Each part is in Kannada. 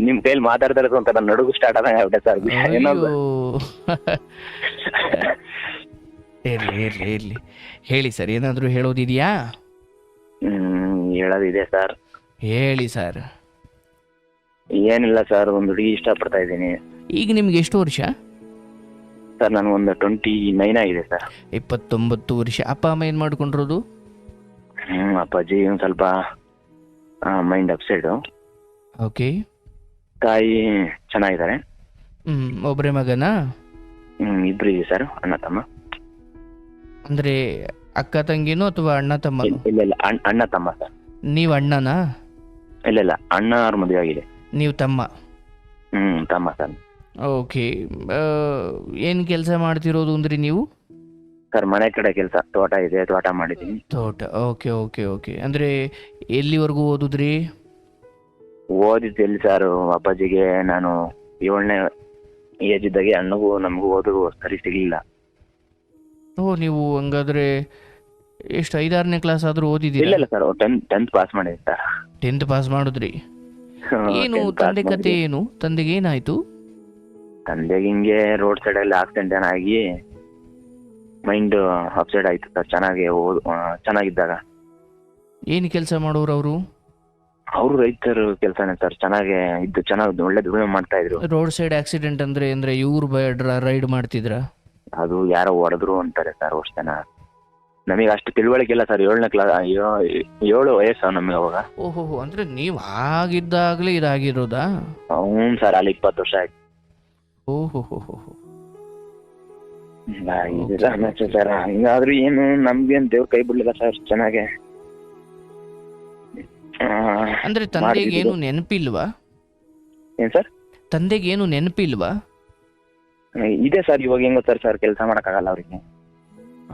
ನಿಮ್ ಕೈಲಿ ಮಾತಾಡ್ತಾ ಇರೋದು ಒಂಥರ ನಡುಗು ಸ್ಟಾರ್ಟ್ ಆದಂಗ ಆಗ್ಬಿಟ್ಟೆ ಸರ್. ಅಯ್ಯೋ ಇರ್ಲಿ ಇರ್ಲಿ ಇರ್ಲಿ, ಹೇಳಿ ಸರ್, ಏನಾದರೂ ಹೇಳೋದಿದೆಯಾ? ಹೇಳೋದಿದೆ ಸರ್. ಹೇಳಿ ಸರ್. ಏನಿಲ್ಲ ಸರ್, ಒಂದು ಹುಡುಗಿ ಇಷ್ಟಪಡ್ತಾ ಇದ್ದೀನಿ ಈಗ ನಿಮ್ಗೆ ಎಷ್ಟು ವರ್ಷ? ಸರ್ ನಾನು ಒಂದು 29 ಆಗಿದೆ ಸರ್. 29 ವರ್ಷ. ಅಪ್ಪ ಅಮ್ಮ ಏನು ಮಾಡ್ಕೊಂಡಿರೋದು? ಅಪ್ಪಾಜಿ ಒಂದು ಸ್ವಲ್ಪ ಮೈಂಡ್ ಅಪ್ಸೆಟ್. ಓಕೆ. ತಾಯಿ ಚೆನ್ನಾಗಿದ್ದಾರೆ. ಒಬ್ಬರೇ ಮಗನಾ? ಇಬ್ರು ಇದೆ ಸರ್, ಅಣ್ಣ ತಮ್ಮ. ಅಂದರೆ ಅಕ್ಕ ತಂಗಿನೋ ಅಥವಾ ಅಣ್ಣ ತಮ್ಮ? ಇಲ್ಲ ಅಣ್ಣ ತಮ್ಮ ಸರ್. ನೀವು ಅಣ್ಣನಾ? ಇಲ್ಲ ಅಣ್ಣ ಅವ್ರ ಮದುವೆ ಆಗಿದೆ. ನೀವು ತಮ್ಮ? ತಮ್ಮ ಸರ್. ಓಕೆ. ಏನು ಕೆಲಸ ಮಾಡ್ತಿರೋದು ಅಂದ್ರಿ ನೀವು? ಸರ್ ಮನೆ ಕಡೆ ಕೆಲಸ, ತೋಟ ಇದೆ, ತೋಟ ಮಾಡಿದ್ದೀನಿ. ತೋಟ. Okay okay okay. ಅಂದರೆ ಎಲ್ಲಿವರೆಗೂ ಓದಿದ್ರಿ? ಓದಿದ್ದು ಎಲ್ಲಿ ಸರ್, ಅಪ್ಪಾಜಿಗೆ ನಾನು 7ನೇ ಏಜ್ ಇದ್ದಾಗೆ ಅಣ್ಣಗೂ ನಮಗೂ ಓದು ಸರಿ ಸಿಗಲಿಲ್ಲ. ನೀವು ಹಂಗಾದ್ರೆ ಎಷ್ಟು 5-6ನೇ ಕ್ಲಾಸ್ ಆದರೂ ಓದಿದ್ದೀರಿ? ಇಲ್ಲ ಸರ್, 10th ಪಾಸ್ ಮಾಡಿದ್ದೀನಿ ಸರ್. 10th ಪಾಸ್ ಮಾಡಿದ್ರಿ? ಏನು ತಂದೆ ಕತೆ ಏನು? ತಂದೆಗೆ ಏನಾಯ್ತು? ತಂದೆಗೆ ಹಿಂಗೆ ರೋಡ್ ಸೈಡ್ ಅಲ್ಲಿ ಆಕ್ಸಿಡೆಂಟ್ ಆಗಿ ಮೈಂಡ್ ಅಪ್ಸೆಟ್ ಆಯ್ತು ಸರ್. ಚೆನ್ನಾಗಿದ್ದಾಗ. ಏನು ಕೆಲಸ ಮಾಡೋರು ಅವರು? ಅವರು ರೈತರು ಕೆಲಸನೇ ಸರ್. ಚೆನ್ನಾಗಿ ಒಳ್ಳೆ ದುಡಿಮೆ ಮಾಡ್ತಾ ಇದ್ರು. ರೋಡ್ ಸೈಡ್ ಆಕ್ಸಿಡೆಂಟ್ ಅಂದ್ರೆ ಇವ್ರು ರೈಡ್ ಮಾಡ್ತಿದ್ರ? ಅದು ಯಾರೋ ಹೊಡೆದ್ರು ಅಂತಾರೆ ಸರ್. ವರ್ಷ ಜನ ನಮಗೆ ಅಷ್ಟು ತಿಳುವಳಿಕೆ ಇಲ್ಲ ಸರ್. 7ನೇ ಕ್ಲಾಸ್, 7 ವಯಸ್ಸು ನಮಗೆ ಅವಾಗ. ಓಹೋ, ಅಂದ್ರೆ ನೀವು ಆಗಿದ್ದಾಗಲೇ ಇದಾಗಿರೋದಾ? ಹ್ಞೂ ಸರ್, ಅಲ್ಲಿ 20 ವರ್ಷ ಆಯ್ತು. ಓಹೋ. ಸರ್ ಹಿಂಗಾದ್ರೂ ಏನು ನಮ್ಗೇನು ದೇವ್ರ ಕೈ ಬಿಡ್ಲಿಲ್ಲ ಸರ್. ಚೆನ್ನಾಗೆ ಅಂದ್ರೆ ತಂದೆಗೆ ಏನು ನೆನಪಿಲ್ವಾ? ಏನ್ ಸರ್? ತಂದೆಗೆ ಏನು ನೆನಪಿಲ್ವಾ? ಇದೆ ಸರ್. ಇವಾಗ ಹೆಂಗ್ ಗೊತ್ತಾರೆ ಸರ್, ಕೆಲಸ ಮಾಡಕ್ಕಾಗಲ್ಲ ಅವ್ರಿಗೆ.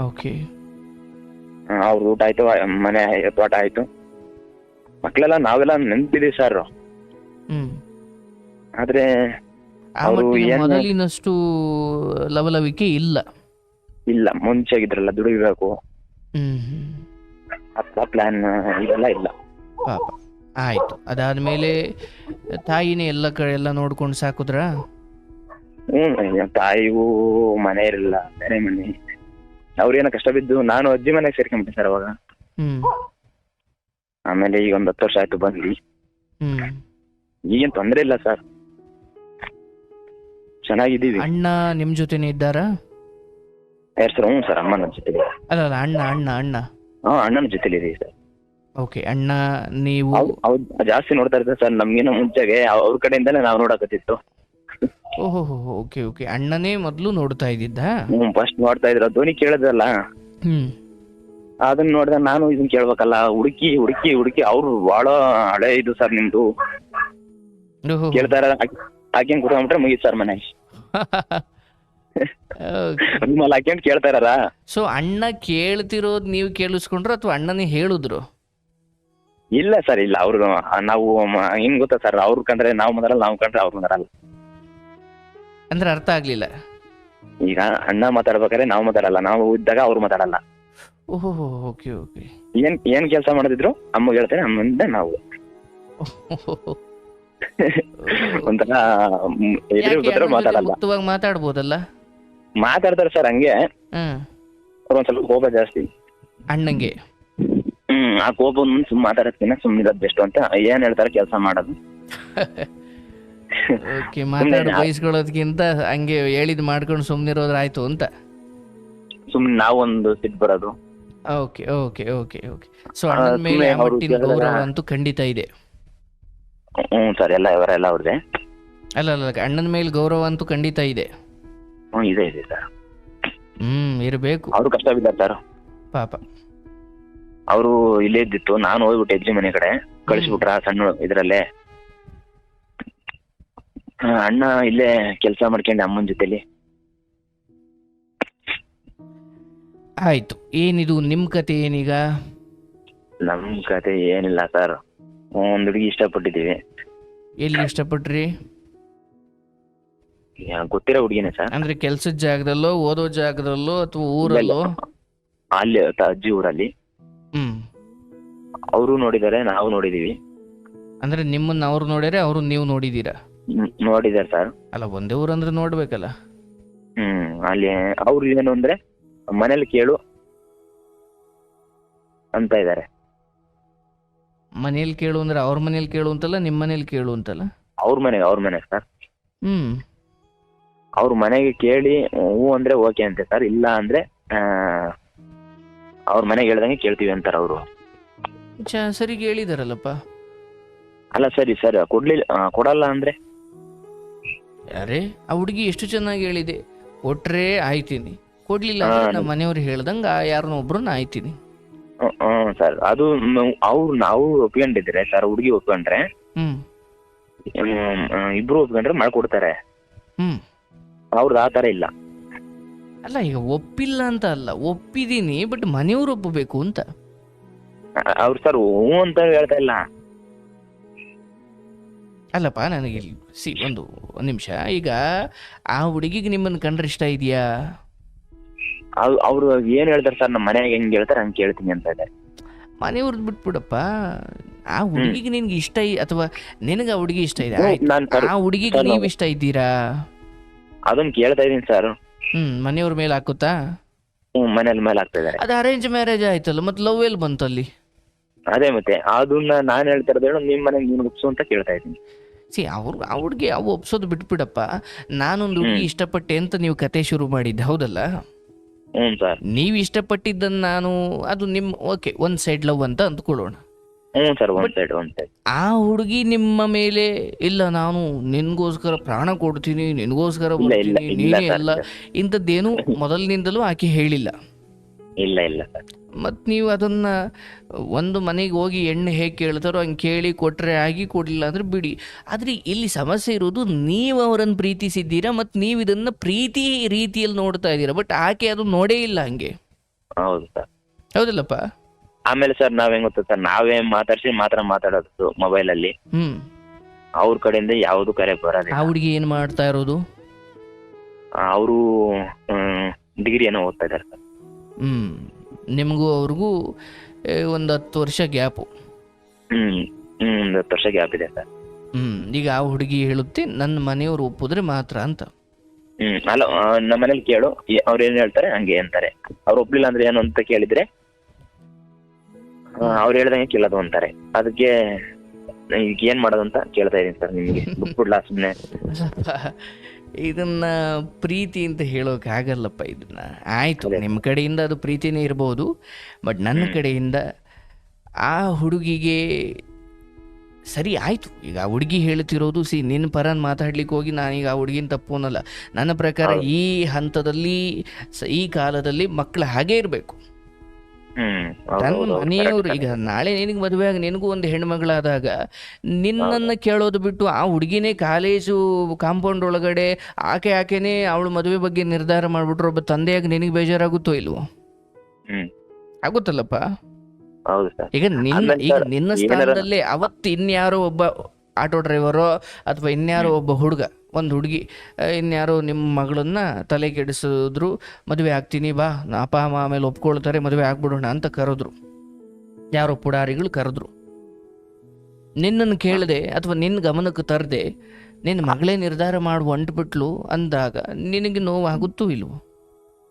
ಓಕೆ. ಅವ್ರ ಊಟ ಆಯ್ತು, ಮನೆ ತೋಟ ಆಯ್ತು, ಮಕ್ಳೆಲ್ಲ ನಾವೆಲ್ಲ ನೆನ್ಪಿದೀವಿ ಸರ್. ಆದ್ರೆ ಮೊದಲಿನಷ್ಟು ಲವಲವಿಕೆ ಇಲ್ಲ. ಮುಂಚೆಗಿದ್ರಲ್ಲ ದುಡಿಬೇಕು, ಪ್ಲಾನ್ ಇದೆಲ್ಲ ಇಲ್ಲ. ಪಾಪ. ಆಯ್ತು. ಅದಾದ್ಮೇಲೆ ತಾಯಿನೇ ಎಲ್ಲ ನೋಡ್ಕೊಂಡು ಸಾಕುದ್ರ? ತಾಯಿಗೂ ಮನೆ ಇರಲಿಲ್ಲ, ಬೇರೆ ಮನೆ. ಅವ್ರೇನೋ ಕಷ್ಟ ಬಿದ್ದು ನಾನು ಅಜ್ಜಿ ಮನೆಗೆ ಸೇರ್ಕೊಂಡ್ಬಿಟ್ಟೆ ಸರ್ ಅವಾಗ. ಆಮೇಲೆ ಈಗ ಒಂದು 10 ವರ್ಷ ಆಯ್ತು ಬಂದ್ವಿ. ಈಗೇನ್ ತೊಂದ್ರೆ ಇಲ್ಲ ಸರ್, ಚೆನ್ನಾಗಿದ್ದೀವಿ. ಅಣ್ಣ ನಿಮ್ ಜೊತೆನೇ ಇದ್ದಾರಾ? ಸರ್ ಹ್ಞೂ ಸರ್, ಅಮ್ಮನ ಜೊತೆಲಿ. ಅಲ್ಲ ಅಣ್ಣ ಅಣ್ಣನ ಜೊತೆಲಿ ಇದೀವಿ ಸರ್. ಓಕೆ. ಅಣ್ಣ ನೀವು ಜಾಸ್ತಿ ನೋಡ್ತಾ ಇರ್ತಾರೆ ಸರ್. ನಮ್ಗೇನೋ ಮುಂಚೆಗೆ ಅವ್ರ ಕಡೆಯಿಂದಲೇ ನಾವು ನೋಡಕತ್ತಿತ್ತು. ಓಹೋ. Okay okay. ಅಣ್ಣನೇ ಮೊದಲು ನೋಡ್ತಾ ಇದ್ದಿದ್ದ? ಫಸ್ಟ್ ನೋಡ್ತಾ ಇದ್ರು. ಧ್ವನಿ ಕೇಳಿದ್ರಲ್ಲ, ಅದನ್ನ ನೋಡಿದ ನಾನು ಇದನ್ನ ಕೇಳ್ಬೇಕಲ್ಲ, ಹುಡುಕಿ ಅವ್ರು ಬಹಳ ಹಳೆ ಇದು ಸರ್ ನಿಮ್ದು. ಕೇಳ್ತಾರ, ಹಾಕ್ಯಂಡ್ ಕೂತ್ಕೊಂಡ್ಬಿಟ್ರೆ ಮುಗೀತು ಸರ್ ಮನೆ. ಹಾಕ್ಯಂಡ್ ಕೇಳ್ತಾರ. ಸೊ ಅಣ್ಣ ಕೇಳ್ತಿರೋದ್ ನೀವು ಕೇಳಿಸ್ಕೊಂಡ್ರು ಅಥವಾ ಅಣ್ಣನೇ ಹೇಳಿದ್ರು? ಇಲ್ಲ ಸರ್, ಇಲ್ಲ. ಅವ್ರು ನಾವು ಹೆಂಗ್ ಗೊತ್ತಾ ಸರ್, ಅವ್ರು ಕಂಡ್ರೆ ನಾವು ಮಾತಾಡಲ್ಲ, ನಾವು ಕಂಡ್ರೆ ಅವ್ರು ಮಾತಾಡಲ್ಲ. ಅಂದ್ರೆ ಅರ್ಥ ಆಗ್ಲಿಲ್ಲ. ಈಗ ಅಣ್ಣ ಮಾತಾಡ್ಬೇಕಾದ್ರೆ ನಾವು ಮಾತಾಡಲ್ಲ, ನಾವು ಇದ್ದಾಗ ಅವ್ರು ಮಾತಾಡಲ್ಲ. ಓಹೋ. Okay okay. ಏನ್ ಕೆಲಸ ಮಾಡಿದ್ರು ಅಮ್ಮ ಹೇಳ್ತಾರೆ, ಅಮ್ಮಂದ ನಾವು ಒಂಥರ ಮಾತಾಡಲ್ಲ. ಮಾತಾಡ್ಬೋದಲ್ಲ? ಮಾತಾಡ್ತಾರೆ ಸರ್ ಹಂಗೆ. ಅವ್ರ ಒಂದ್ ಸ್ವಲ್ಪ ಕೋಪ ಜಾಸ್ತಿ ಅಣ್ಣಂಗೆ. ಆ ಕೋಪ ಸುಮ್ ಮಾತಾಡೋದ್ಕಿನ್ನ ಸುಮ್ಮನಿರೋದು ಬೆಸ್ಟ್ ಅಂತ ಏನ್ ಹೇಳ್ತಾರೆ ಕೆಲಸ ಮಾಡೋದು. ಓಕೆ. ಮಾತಾಡಿ ಬಯಸ್ಕೊಳ್ಳೋದಕ್ಕಿಂತ ಹಂಗೆ ಹೇಳಿದ್ ಮಾಡ್ಕೊಂಡು ಸುಮ್ನಿರೋದ್ರಾಯ್ತು ಅಂತ ಸುಮ್ನೆ ನಾವೊಂದು ಸಿಟ್ಟು ಬರೋದು. Okay okay okay okay. So ಅಣ್ಣನ ಮೇಲೆ ಮಟ್ಟಿನ ಗೌರವ ಅಂತೂ ಖಂಡಿತ ಇದೆ. ಸರ್, ಇವರೆಲ್ಲ ಅವ್ರದೇ. ಅಲ್ಲ ಅಣ್ಣನ ಮೇಲೆ ಗೌರವ ಅಂತೂ ಖಂಡಿತ ಇದೆ. ಇದೆ ಸರ್. ಇರಬೇಕು. ಅವ್ರು ಕಷ್ಟ ಬಿದ್ದಾರೆ ಸರ್ ಪಾಪ. ಅವರು ಇಲ್ಲೇ ಇದ್ದಿತ್ತು, ನಾನು ಹೋಗ್ಬಿಟ್ಟೆ ಅಜ್ಜಿ ಮನೆ ಕಡೆ, ಕಳಿಸ್ಬಿಟ್ರ ಸಣ್ಣ ಇದ್ರಲ್ಲೇ. ಅಣ್ಣ ಇಲ್ಲೇ ಕೆಲಸ ಮಾಡ್ಕೊಂಡೆ ಅಮ್ಮನ ಜೊತೆಲಿ. ಆಯ್ತು. ಏನಿದು ನಿಮ್ ಕತೆ ಏನೀಗ? ನಮ್ ಕತೆ ಏನಿಲ್ಲ ಸರ್, ಒಂದ್ ಹುಡುಗಿ ಇಷ್ಟಪಟ್ಟಿದ್ದೀವಿ. ಎಲ್ಲಿ ಇಷ್ಟಪಟ್ರಿ? ಗೊತ್ತಿರೋ ಹುಡುಗಿನೇ ಸರ್. ಅಂದ್ರೆ ಕೆಲ್ಸದ ಜಾಗದಲ್ಲೋ, ಓದೋ ಜಾಗದಲ್ಲೋ, ಅಥವಾ ಊರಲ್ಲೋ? ಅಲ್ಲಿ ಅಜ್ಜಿ ಊರಲ್ಲಿ. ಅವರು ನೋಡಿದ್ದಾರೆ, ನಾವು ನೋಡಿದೀವಿ. ಅಂದ್ರೆ ನಿಮ್ಮನ್ನ ಅವ್ರು ನೋಡ್ಯಾರೆ, ಅವರು ನೀವು ನೋಡಿದೀರಾ? ನೋಡಿದಾರೆ ಸರ್. ಅಲ್ಲ, ಒಂದೇ ಊರು ಅಂದ್ರೆ ನೋಡ್ಬೇಕಲ್ಲ. ಅಲ್ಲಿ ಅವ್ರು ಏನು ಅಂದ್ರೆ ಮನೇಲಿ ಕೇಳು ಅಂತ ಇದಾರೆ. ಮನೇಲಿ ಕೇಳು ಅಂದ್ರೆ ಅವ್ರ ಮನೇಲಿ ಕೇಳು ಅಂತಲ್ಲ, ನಿಮ್ಮ ಮನೇಲಿ ಕೇಳು ಅಂತಲ್ಲ? ಅವ್ರ ಮನೆ ಸರ್. ಹ್ಮ್. ಅವ್ರ ಮನೆಗೆ ಕೇಳಿ ಹ್ಞೂ ಅಂದ್ರೆ ಓಕೆ ಅಂತೆ ಸರ್, ಇಲ್ಲ ಅಂದ್ರೆ ಅವ್ರ ಮನೆಗೆ ಹೇಳ್ದಂಗೆ ಕೇಳ್ತೀವಿ ಅಂತಾರ ಅವರು. ಸರಿ ಹೇಳಿದಾರಲ್ಲಪ್ಪ. ಅಲ್ಲ ಸರಿ ಸರ್, ಕೊಡಲ್ಲ ಅಂದ್ರೆ? ಅರೆ, ಆ ಹುಡುಗಿ ಎಷ್ಟು ಚೆನ್ನಾಗಿ ಹೇಳಿದೆ, ಕೊಟ್ರೆ ಆಯ್ತೀನಿ, ಕೊಡ್ಲಿಲ್ಲ ಅಂದ್ರೆ ನಮ್ಮ ಮನೆಯವ್ರು ಹೇಳ್ದಂಗ ಯಾರನ್ನ ಒಬ್ರನ್ನ ಆಯ್ತೀನಿ. ಸರ್, ಅದು ನಾವು ಒಪ್ಕೊಂಡಿದ್ರೆ ಸರ್, ಹುಡುಗಿ ಒಪ್ಕೊಂಡ್ರೆ ಇಬ್ರು ಒಪ್ಕೊಂಡ್ರೆ ಮಾಡ್ಕೊಡ್ತಾರೆ. ಅವ್ರದ್ದು ಆ ತರ ಇಲ್ಲ. ಅಲ್ಲ, ಈಗ ಒಪ್ಪಿಲ್ಲ ಅಂತ ಅಲ್ಲ, ಒಪ್ಪಿದೀನಿ, ಬಟ್ ಮನೆಯವ್ರು ಒಪ್ಪಬೇಕು ಅಂತ. ಅವ್ರು ಸರ್ ಹ್ಞೂ ಅಂತ ಹೇಳ್ತಾ ಇಲ್ಲ. ಅಲ್ಲಪ್ಪ, ನನಗೆ ಒಂದು ನಿಮಿಷ, ಈಗ ಆ ಹುಡುಗಿಗೆ ನಿಮ್ಮನ್ನ ಕಂಡ್ರೆ ಇಷ್ಟ ಇದೆಯಾ? ಅವ್ರು ಏನ್ ಹೇಳ್ತಾರೆ ಸರ್, ನಮ್ಮ ಮನೆಯಾಗ ಹೆಂಗ್ ಹೇಳ್ತಾರೆ ಹಂಗೆ ಕೇಳ್ತೀನಿ ಅಂತ ಇದ್ದಾರೆ. ಮನೆಯವ್ರದ್ದು ಬಿಟ್ಬಿಡಪ್ಪ, ಆ ಹುಡುಗಿಗೆ ನಿನ್ಗೆ ಇಷ್ಟ ಅಥವಾ ನಿನಗೆ ಆ ಹುಡುಗಿ ಇಷ್ಟ ಇದೆ, ಆ ಹುಡುಗಿಗೆ ನೀವು ಇಷ್ಟ ಇದ್ದೀರಾ? ಅದನ್ನ ಕೇಳ್ತಾ ಇದೀನಿ ಸರ್. ಮನೆಯವ್ರ ಮೇಲೆ ಹಾಕುತ್ತಾ? ಮನೇಲಿ ಮೇಲೆ ಆಗ್ತಾ ಇದಾರೆ. ಅದು ಅರೇಂಜ್ ಮ್ಯಾರೇಜ್ ಆಯ್ತಲ್ಲ, ಮತ್ತೆ ಲವ್ ಎಲ್ಲಿ ಬಂತಲ್ಲಿ? ಅದೇ ಮತ್ತೆ ಅದನ್ನ ನಾನ್ ಹೇಳ್ತಾ ಇರೋದು, ನಿಮ್ ಮನೆಗೆ ನೀನು ಒಪ್ಸು ಅಂತ ಕೇಳ್ತಾ ಇದ್ದೀನಿ. ಆ ಹುಡುಗಿ ಅವು ಒಪ್ಸೋದು ಬಿಟ್ಬಿಡಪ್ಪ. ನಾನೊಂದು ಹುಡುಗಿ ಇಷ್ಟಪಟ್ಟೆ ಅಂತ ನೀವು ಕತೆ ಶುರು ಮಾಡಿದ್ದೆ, ಹೌದಲ್ಲ? ಸರ್, ನೀವು ಇಷ್ಟಪಟ್ಟಿದ್ದನ್ನ ನಾನು, ಅದು ನಿಮ್ ಓಕೆ, ಒಂದ್ ಸೈಡ್ ಲವ್ ಅಂತ ಅಂದ್ಕೊಳ್ಳೋಣ. ಸರ್, ಒಂದ್ ಸೈಡ್. ಆ ಹುಡುಗಿ ನಿಮ್ಮ ಮೇಲೆ ಇಲ್ಲ, ನಾನು ನಿನ್ಗೋಸ್ಕರ ಪ್ರಾಣ ಕೊಡ್ತೀನಿ, ನಿನ್ಗೋಸ್ಕರ ಬರ್ತೀನಿ, ನೀನೇ ಎಲ್ಲ, ಇಂಥದ್ದೇನು ಮೊದಲಿನಿಂದಲೂ ಆಕೆ ಹೇಳಿಲ್ಲ? ಇಲ್ಲ ಸರ್. ಮತ್ತು ನೀವು ಅದನ್ನ ಒಂದು ಮನೆಗೆ ಹೋಗಿ ಎಣ್ಣೆ ಹೇಗೆ ಕೇಳ್ತಾರೋ ಹಂಗೆ ಕೇಳಿ ಕೊಟ್ಟರೆ ಆಗಿ, ಕೊಡಲಿಲ್ಲ ಅಂದರೆ ಬಿಡಿ. ಆದರೆ ಇಲ್ಲಿ ಸಮಸ್ಯೆ ಇರೋದು, ನೀವು ಅವರನ್ನು ಪ್ರೀತಿಸಿದ್ದೀರಾ ಮತ್ತು ನೀವು ಇದನ್ನು ಪ್ರೀತಿ ರೀತಿಯಲ್ಲಿ ನೋಡ್ತಾ ಇದ್ದೀರಾ, ಬಟ್ ಆಕೆ ಅದು ನೋಡೇ ಇಲ್ಲ ಹಂಗೆ. ಹೌದು ಸರ್. ಹೌದಲ್ಲಪ್ಪ? ಆಮೇಲೆ ಸರ್, ನಾವೇನ್ ಗೊತ್ತಾ ಸರ್, ನಾವೇ ಮಾತಾಡೋದು ಮೊಬೈಲಲ್ಲಿ. ಅವ್ರ ಕಡೆಯಿಂದ ಯಾವುದು ಕರೆ ಬರೋದಿಲ್ಲ. ಆ ಹುಡುಗಿ ಏನು ಮಾಡ್ತಾ ಇರೋದು? ಅವರು ಡಿಗ್ರಿ ಏನೋ ಓದ್ತಾ ಇದ್ದಾರೆ ಸರ್. ನಿಮಗೂ ಅವ್ರಿಗೂ ಒಂದು 10 ವರ್ಷ ಗ್ಯಾಪು. 10 ವರ್ಷ ಗ್ಯಾಪ್ ಇದೆ ಸರ್. ಈಗ ಆ ಹುಡುಗಿ ಹೇಳುತ್ತೆ, ನನ್ನ ಮನೆಯವರು ಒಪ್ಪಿದ್ರೆ ಮಾತ್ರ ಅಂತ. ಅಲ್ಲ, ನಮ್ಮ ಮನೇಲಿ ಕೇಳು, ಅವ್ರು ಏನ್ ಹೇಳ್ತಾರೆ ಹಂಗೆ ಅಂತಾರೆ. ಅವ್ರು ಒಪ್ಲಿಲ್ಲ ಅಂದ್ರೆ ಏನು ಅಂತ ಕೇಳಿದ್ರೆ ಅವ್ರು ಹೇಳ್ದಂಗೆ ಕೇಳೋದು ಅಂತಾರೆ. ಅದಕ್ಕೆ ಈಗ ಏನ್ ಮಾಡೋದು ಅಂತ ಕೇಳ್ತಾ ಇದೀನಿ ಸರ್, ನಿಮ್ಗೆ ಬಿಟ್ಬಿಡ್ಲಾ ಸುಮ್ನೆ? ಇದನ್ನ ಪ್ರೀತಿ ಅಂತ ಹೇಳೋಕೆ ಆಗಲ್ಲಪ್ಪ. ಇದನ್ನ ಆಯ್ತು, ನಿಮ್ಮ ಕಡೆಯಿಂದ ಅದು ಪ್ರೀತಿನೇ ಇರ್ಬೋದು, ಬಟ್ ನನ್ನ ಕಡೆಯಿಂದ ಆ ಹುಡುಗಿಗೆ ಸರಿ ಆಯ್ತು. ಈಗ ಆ ಹುಡುಗಿ ಹೇಳ್ತಿರೋದು, ನಿನ್ನ ಪರ ಮಾತಾಡ್ಲಿಕ್ಕೆ ಹೋಗಿ ನಾನೀಗ ಆ ಹುಡುಗಿನ ತಪ್ಪು ಅನ್ನಲ್ಲ. ನನ್ನ ಪ್ರಕಾರ ಈ ಹಂತದಲ್ಲಿ, ಈ ಕಾಲದಲ್ಲಿ ಮಕ್ಕಳು ಹಾಗೇ ಇರಬೇಕು. ತನ್ನ ಮನೆಯವರು, ಈಗ ನಾಳೆ ನಿನಗೆ ಮದುವೆ ಆಗಿ ನಿನಗೂ ಒಂದು ಹೆಣ್ಮಗಳಾದಾಗ ನಿನ್ನನ್ನು ಕೇಳೋದು ಬಿಟ್ಟು ಆ ಹುಡುಗಿನೇ ಕಾಲೇಜು ಕಾಂಪೌಂಡ್ ಒಳಗಡೆ ಆಕೆನೇ ಅವಳ ಮದುವೆ ಬಗ್ಗೆ ನಿರ್ಧಾರ ಮಾಡ್ಬಿಟ್ರು, ಒಬ್ಬ ತಂದೆಯಾಗಿ ನಿನಗೆ ಬೇಜಾರಾಗುತ್ತೋ ಇಲ್ವೋ? ಆಗುತ್ತಲ್ಲಪ್ಪ. ಈಗ ನಿನ್ನ ಸ್ಥಾನದಲ್ಲೇ ಅವತ್ತು ಇನ್ಯಾರೋ ಒಬ್ಬ ಆಟೋ ಡ್ರೈವರೋ ಅಥವಾ ಇನ್ಯಾರೋ ಒಬ್ಬ ಹುಡುಗ, ಒಂದು ಹುಡುಗಿ, ಇನ್ಯಾರೋ ನಿಮ್ಮ ಮಗಳನ್ನ ತಲೆ ಕೆಡಿಸಿದ್ರು, ಮದುವೆ ಆಗ್ತೀನಿ ಬಾ, ಅಪ್ಪ ಅಮ್ಮ ಆಮೇಲೆ ಒಪ್ಕೊಳ್ತಾರೆ, ಮದುವೆ ಆಗ್ಬಿಡೋಣ ಅಂತ ಕರೆದ್ರು, ಯಾರೋ ಪುಡಾರಿಗಳು ಕರೆದ್ರು. ನಿನ್ನನ್ನು ಕೇಳದೆ ಅಥವಾ ನಿನ್ನ ಗಮನಕ್ಕೆ ತರದೆ ನಿನ್ನ ಮಗಳೇ ನಿರ್ಧಾರ ಮಾಡಿ ಹೊಂಟ್ಬಿಟ್ಲು ಅಂದಾಗ ನಿನಗೆ ನೋವು ಆಗುತ್ತೋ ಇಲ್ವೋ?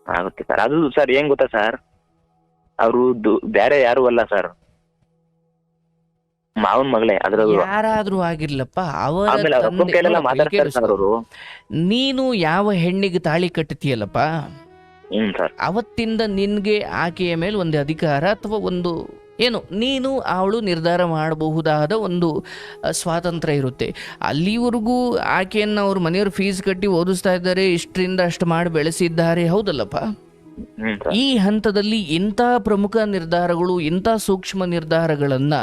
ಆಗುತ್ತೆ ಸರ್. ಅದು ಸರ್ ಏನ್ ಗೊತ್ತಾ ಸರ್, ಅವರು ಬೇರೆ ಯಾರು ಅಲ್ಲ ಸರ್, ಮಾವನ್ ಮಗಳೇ. ಯಾರಾದ್ರೂ ಆಗಿರ್ಲಪ್ಪ, ನೀನು ಯಾವ ಹೆಣ್ಣಿಗೆ ತಾಳಿ ಕಟ್ಟತೀಯಲ್ಲಪ್ಪ, ಅವತ್ತಿಂದ ನಿನ್ಗೆ ಆಕೆಯ ಮೇಲೆ ಒಂದು ಅಧಿಕಾರ ಅಥವಾ ಒಂದು ಏನು, ನೀನು ಅವಳು ನಿರ್ಧಾರ ಮಾಡಬಹುದಾದ ಒಂದು ಸ್ವಾತಂತ್ರ್ಯ ಇರುತ್ತೆ. ಅಲ್ಲಿವರೆಗೂ ಆಕೆಯನ್ನು ಅವ್ರ ಮನೆಯವ್ರು ಫೀಸ್ ಕಟ್ಟಿ ಓದಿಸ್ತಾ ಇದ್ದಾರೆ, ಇಷ್ಟರಿಂದ ಅಷ್ಟು ಮಾಡಿ ಬೆಳೆಸಿದ್ದಾರೆ, ಹೌದಲ್ಲಪ್ಪ? ಈ ಹಂತದಲ್ಲಿ ಇಂಥ ಪ್ರಮುಖ ನಿರ್ಧಾರಗಳು, ಇಂಥ ಸೂಕ್ಷ್ಮ ನಿರ್ಧಾರಗಳನ್ನು